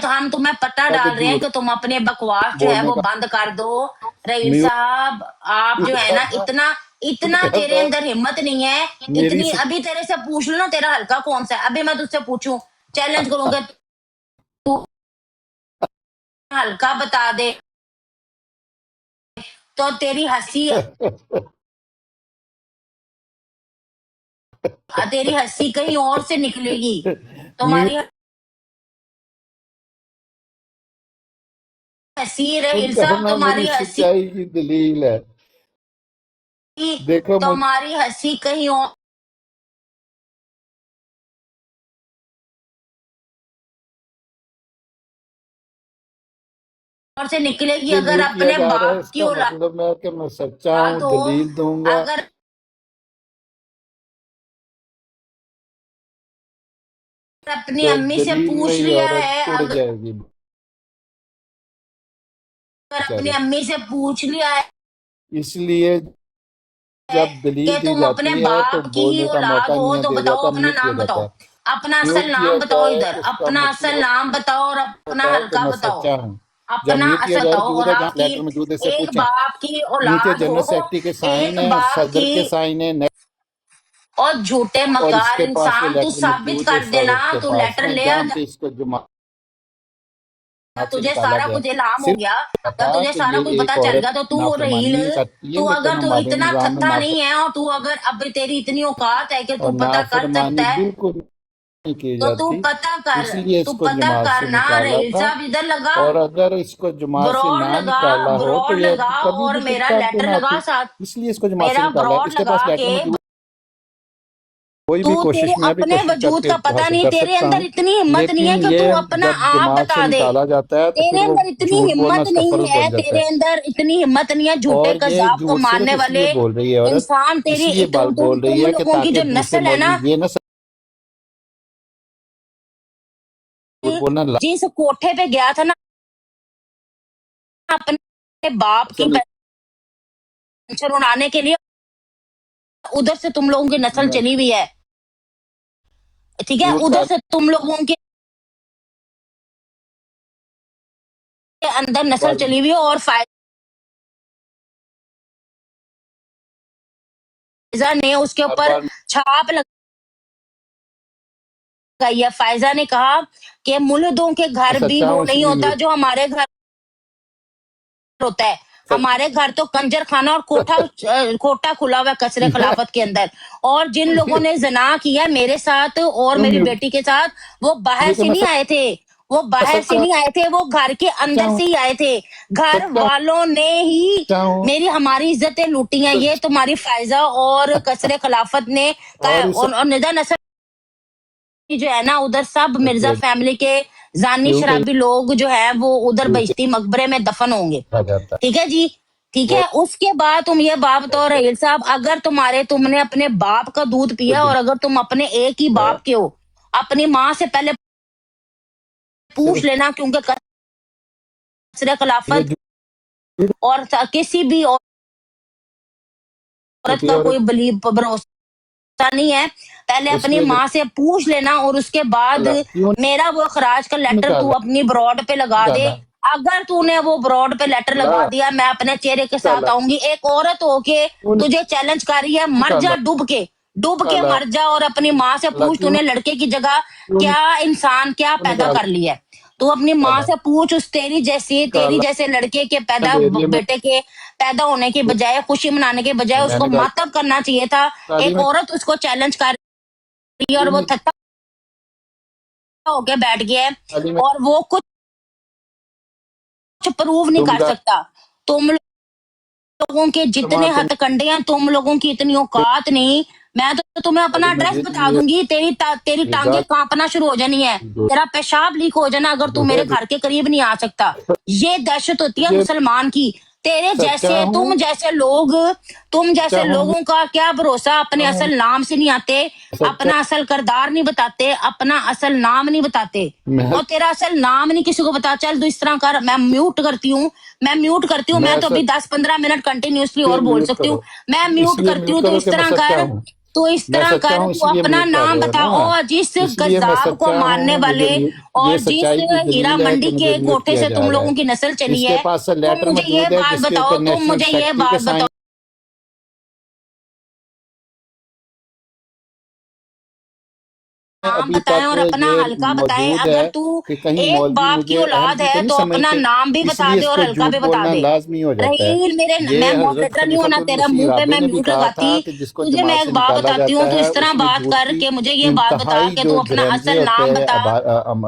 हम तुम्हें पट्टा कि डाल रहे हैं झूठ कि तुम अपने बकवास जो है बोलने वो का बंद कर दो। रहील म्यूट साहब आप जो है ना, करना इतना इतना तेरे करना अंदर हिम्मत नहीं है, मेरी इतनी। अभी तेरे से पूछ लो ना, तेरा हल्का कौन सा है, अभी मैं तुझसे पूछूं, चैलेंज करूंगा, तू हल्का बता दे तो तेरी हंसी कहीं और से निकलेगी। म्यूट तुम्हारी हंसी रहील साहब, करना तुम्हारी मेरी हंसी सच्चाई की दलील है। देखो मुझ तुम्हारी हंसी कहीं और से निकलेगी। ये अगर म्यूट किया अपने जा रहा है, बाप की इसका औलाद मतलब है कि मैं सच्चा हूँ, हो, दलील दूंगा अगर अपनी तो अम्मी से दलील में पूछ ये लिया औरत है, उड़ अगर जाएगी अपनी बेचारी। अम्मी से पूछ लिया है इसलिए जब दलील कि दी तुम अपने जाती है तो बाप की ही बोलने का औलाद मौका हो, नहीं तो दिया बताओ जाता, अपना म्यूट किया नाम जाता बताओ, है। अपना म्यूट असल किया नाम बताओ, जाए इधर तो उसका अपना असल मतलब नाम बताओ और अपना होता है कि हल्का मैं बताओ, सच्चा हूँ। जब अपना म्यूट किया असल जाए बताओ। मौजूद और है, जहाँ आपकी लेटर मौजूद है, इससे एक पूछें बाप की नीचे औलाद जनरल हो, सेक्रेटरी के साइन एक है, बाप सदर के की, साइन है, और झूठे और मकार इसके पास वो इंसान, तू लेटर साबित मौजूद है कर देना, सदर के तू पास लेटर में ले आ, जहाँ पे इसको जमात से तुझे निकाला सारा गया। कुछ इल्हाम हो सिर्फ गया, पता तो तुझे कि सारा ये कुछ पता एक चल औरत गया, तो तू नाफरमानी रहील, नहीं करती है, तू लेकिन अगर तू हमारे इतना निज़ाम में थत्था नहीं है, और तू अगर अब तेरी इतनी औकात है कि तू और पता कर नाफरमानी सकता है, बिल्कुल नहीं की तो तू जाती, पता कर, इसलिए तू इसको पता जमात से करना। निकाला रहील था। साहब इधर लगा, और अगर इसको जमात से ब्रॉड ना लगा, निकाला हो तो ब्रॉड ये लगा, कभी और भी मेरा गिरफ्तार क्यों लेटर ना लगा आती, साथ, इसलिए इसको जमात से मेरा निकाला है। ब्रॉड इसके लगा पास लेटर के मौजूद कोई भी तू कोशिश तेरे मैं भी अपने कोशिश वजूद करके का पता हासिल नहीं, कर तेरे सकता अंदर हूँ, इतनी हिम्मत नहीं है लेकिन कि ये तू अपना जब आप दिमाग बता से दे। निकाला जाता है तो तेरे फिर वो अंदर इतनी झूठ बोलना हिम्मत उसका नहीं फर्ज है, बन जाता तेरे है। अंदर इतनी हिम्मत नहीं है झूठे और ये कज़ाब को झूठ मारने सिर्फ वाले इसलिए बोल रही है औरत, इंसान। तेरी इसलिए बात बोल रही तुम है कि लोगों की ताकि जो दूसरे नस्ल है ना, मौलवी ये ना झूठ बोलना जिस कोठे पे गया था ना अपने बाप की पेंशन उड़ाने के लिए, उधर से तुम लोगों की नस्ल चली हुई है, ठीक है? उधर से तुम लोगों के अंदर नस्ल चली हुई है। और फायजा ने उसके ऊपर छाप लगाई है। फायजा ने कहा कि मुल्दों के घर भी सच्चा वो हूँ नहीं इसलिए होता जो हमारे घर होता है। हमारे घर तो कंजर खाना और कोटा खुला हुआ है कसरे खिलाफत के अंदर। और जिन लोगों ने जना किया मेरे साथ और मेरी बेटी के साथ, वो बाहर से नहीं आए थे, वो बाहर से नहीं आए थे, वो घर के अंदर से ही आए थे। घर वालों ने ही हमारी इज्जतें लूटी हैं। ये तुम्हारी फायजा और कसरे खिलाफत ने कहा। और निदा नसर जो है ना, उधर सब मिर्जा फैमिली के जानी शराबी लोग जो है वो उधर बहिश्ती मकबरे में दफन होंगे, ठीक है जी, ठीक है? उसके बाद तुम ये बात बताओ रहील साहब, अगर तुमने अपने बाप का दूध पिया और अगर तुम अपने एक ही बाप के हो, अपनी माँ से पहले पूछ लेना, क्योंकि कसरे खिलाफत और किसी भी औरत का कोई भरोसा नहीं है। पहले अपनी माँ से पूछ लेना और उसके बाद मेरा वो खराज का लेटर तू अपनी ब्रॉड पे लगा दे। अगर तूने वो ब्रॉड पे लेटर लगा दिया, मैं अपने चेहरे के साथ आऊंगी। एक औरत होके तुझे चैलेंज कर रही है, मर जा, डूब के मर जा और अपनी माँ से पूछ तूने लड़के की जगह क्या इंसान क्या पैदा कर लिया है। तू अपनी माँ से पूछ, उस तेरी जैसे लड़के के बेटे के पैदा होने के बजाय, खुशी मनाने के बजाय उसको मातब करना चाहिए था। एक औरत उसको चैलेंज कर रही है और वो थत्ता होके बैठ गया है और वो कुछ प्रूव नहीं कर सकता। तुम लोगों के जितने हथकंडे हैं, तुम लोगों की इतनी औकात नहीं। मैं तो तुम्हें अपना एड्रेस बता दूंगी, तेरी टांगे कांपना शुरू हो जानी है, तेरा पेशाब लीक हो जाना अगर तू मेरे घर के करीब नहीं आ सकता। ये दहशत होती है मुसलमान की। तुम जैसे लोगों का क्या भरोसा? अपने असल नाम से नहीं आते, अपना असल किरदार नहीं बताते, अपना असल नाम नहीं बताते, और तेरा असल नाम नहीं किसी को बता। चल तू इस तरह कर, मैं म्यूट करती हूँ। मैं तो अभी 10-15 मिनट कंटिन्यूसली और बोल सकती हूँ। मैं म्यूट करती हूँ। तो इस तरह कर, तू अपना नाम बताओ। और जिस गज्जाब को मारने वाले और जिस हीरा मंडी के कोठे से तुम लोगों की नस्ल चली है, तुम मुझे ये बात बताओ, नाम बताएं और अपना हल्का बताएं। अगर तू एक बाप की औलाद है तो अपना नाम भी बता दे और हल्का भी बता दे। रहील, मैं मॉडरेटर नहीं हूं ना, तेरा मुंह पे मैं म्यूट लगाती। तुझे मैं एक बात बताती हूँ, तू इस तरह बात कर के मुझे ये बात बता के तू अपना असल नाम बता,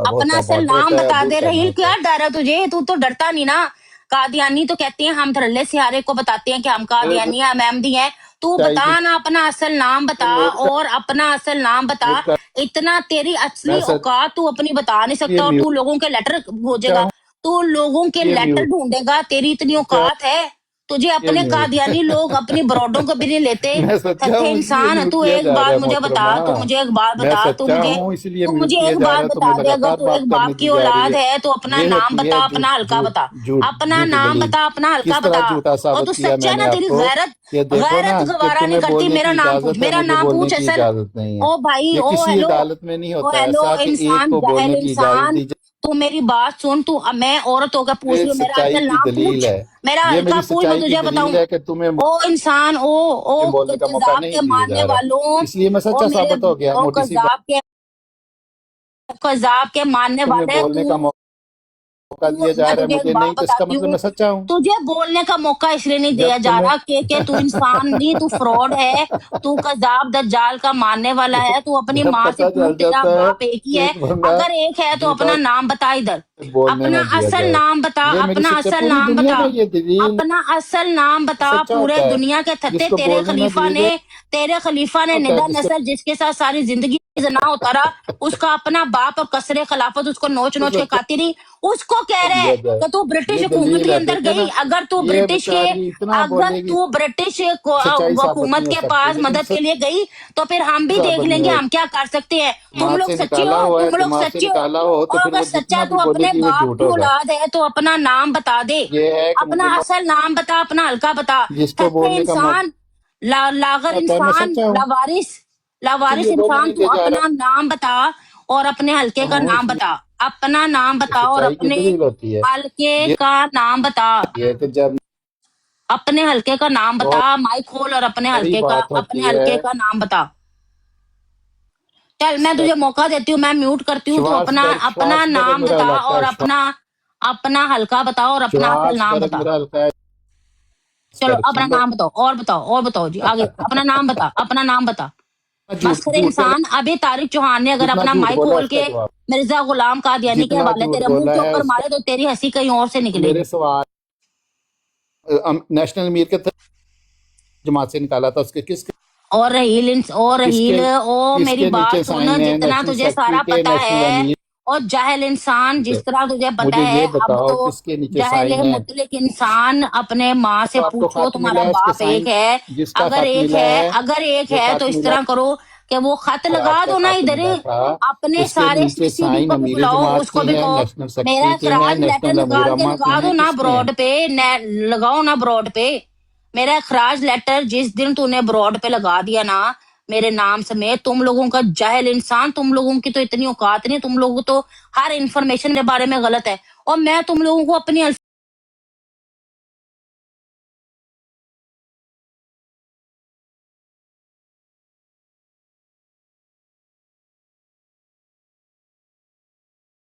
अपना असल नाम बता दे। रहील, क्या डर है तुझे? तू तो डरता नहीं ना। कादियानी तो कहते हैं हम धड़ल्ले सियारे को बताते हैं कि हम कादियानी हैं, हम अहमदी हैं। तू बता ना, अपना असल नाम बता और अपना असल नाम बता। इतना तेरी असली औकात तू अपनी बता नहीं सकता और तू लोगों के लेटर खोजेगा, तू लोगों के लेटर ढूंढेगा। तेरी इतनी औकात है? तुझे अपने कादियानी लोग अपनी ब्रॉडों को भी नहीं लेते। थत्थे इंसान, तू एक बात मुझे बता, तू मुझे एक बात बता, तू मुझे एक बात बता दे। अगर तू एक बाप की औलाद है तो अपना नाम बता, अपना हल्का बता, अपना नाम बता, अपना हल्का बता। और तू सच्चा ना, तेरी गैरत गवारा नहीं करती। मेरा नाम पूछ असल। ओ भाई, ओ हेलो इंसान, तू मेरी बात सुन। तू मैं औरत होकर पूछ रही हूँ, मेरा असल नाम पूछ, मेरा हल्का पूछ, मैं तुझे बताऊं। ओ इंसान, ओ कज़ाब के मारने वालों, कज़ाब के मारने वाले, तुझे बोलने का मौका इसलिए नहीं दिया जा रहा कि तू इंसान नहीं, तू फ्रॉड है, तू कज़ाब दज्जाल का मारने वाला है। तू अपनी माँ से पूछ, तेरा बाप एक ही है? अगर एक है तो अपना नाम बता इधर, बोलने अपना ना दिया असल जाए। नाम बता, ये मेरी अपना सच्चाई, असल पूरी नाम दुनिया बता, में ये दलील अपना असल नाम बता। सच्चा पूरे होता है, दुनिया के थत्ते जिसको तेरे बोलने ना खलीफा दिया ने जाए तेरे खलीफा ने होता है, निदा जिसको नसर जिसके साथ सारी जिंदगी जना उतारा, उसका अपना बाप और कसरे खिलाफत उसको नोच नोच के खाती रही, उसको कह रहे दिया जाए। कि तू ब्रिटिश ये हुकूमत दलील के है, अंदर देखे गई। ना, अगर तू ये ब्रिटिश के बेचारी इतना अगर बोलेगी, तू ब्रिटिश सच्चाई साबित हुकूमत नहीं हो के सकती, पास लेकिन मदद के लिए गई तो फिर हम भी देख साबित नहीं लेंगे हो, हम क्या कर सकते हैं। तुम दिमाग लोग से सच्चे निकाला हो, हुआ है, तुम लोग दिमाग से सच्चे हो। निकाला हो तो और फिर अगर वो सच्चा जितना तू भी अपने बोलेगी वो बाप झूठ की होगा। औलाद है तो अपना नाम बता दे, ये है कि अपना मुझे असल नाम बता, अपना हल्का बता। जिसको तत्ते बोलने का मौका इंसान, लागर आता है, मैं इंसान, सच्चा हूँ, लावारिस इसलिए बोलने इंसान, नहीं तू दिया जा अपना रहा नाम बता और अपने हल्के का हूँ, नाम इसलिए बता। अपना नाम बता और सच्चाई की अपने दलील होती है। हल्के ये का नाम बता। ये कि जब अपने हल्के का नाम बता, बहुत माइक खोल और अपने बड़ी हल्के का बात अपने होती है, हल्के का नाम बता। चल मैं तुझे मौका देती हूँ, मैं म्यूट करती हूँ। तू अपना अपना श्वार्ट्सबर्ग नाम मेरा बता इलाका और है, अपना अपना हल्का बता और अपना असल नाम श्वार्ट्सबर्ग बता। मेरा हल्का है, चलो अपना समझ नाम बताओ और बताओ और बताओ जी आगे। अपना नाम बता, अपना नाम बता। झूठ मस्कर झूठ का इंसान, अभी तारिक चौहान ने अगर जितना अपना झूठ माइक बोला खोल उसका के जवाब, मिर्जा गुलाम कादियानी के जितना हवाले झूठ तेरे मुंह बोला के है ऊपर उसका मारे तो तेरी हंसी कहीं और से मेरे निकलेगी। सवाल नेशनल अमीर के जमात से निकाला था, उसके किसके और रहील ओ मेरी किसके बात नीचे सुन, साइन है, जितना नेशनल तुझे सेक्रेटरी सारा के, पता नेशनल है अमीर और जाहिल इंसान के। जिस तरह तुझे पता मुझे है, ये अब बताओ तो किसके नीचे जाहिल साइन है, मुतलिक इंसान अपने माँ से तो आपको पूछो खत तुम्हारा मिला है उसके बाप एक साइन, है। जिसका खत मिला है, अगर एक जो है खत तो इस मिला तरह करो कि वो खत फराज लगा का दो ना खत इधर। मिला था, अपने उसके सारे नीचे सीडी साइन को भी अमीर बुलाओ, जमात उसको के भी हैं, कहो नेशनल मेरा सेक्रेटरी के हैं, खराज लेटर नेशनल निकाल के अमीरामा के लगा दो हैं, ना किसके हैं? ब्रॉड पे, लगाओ ना ब्रॉड पे। मेरा खराज लेटर जिस दिन तूने ब्रॉड पे लगा दिया ना मेरे नाम समेत, तुम लोगों का जाहिल इंसान, तुम लोगों की तो इतनी औकात नहीं, तुम लोगों को तो हर इंफॉर्मेशन के बारे में गलत है। और मैं तुम लोगों को अपनी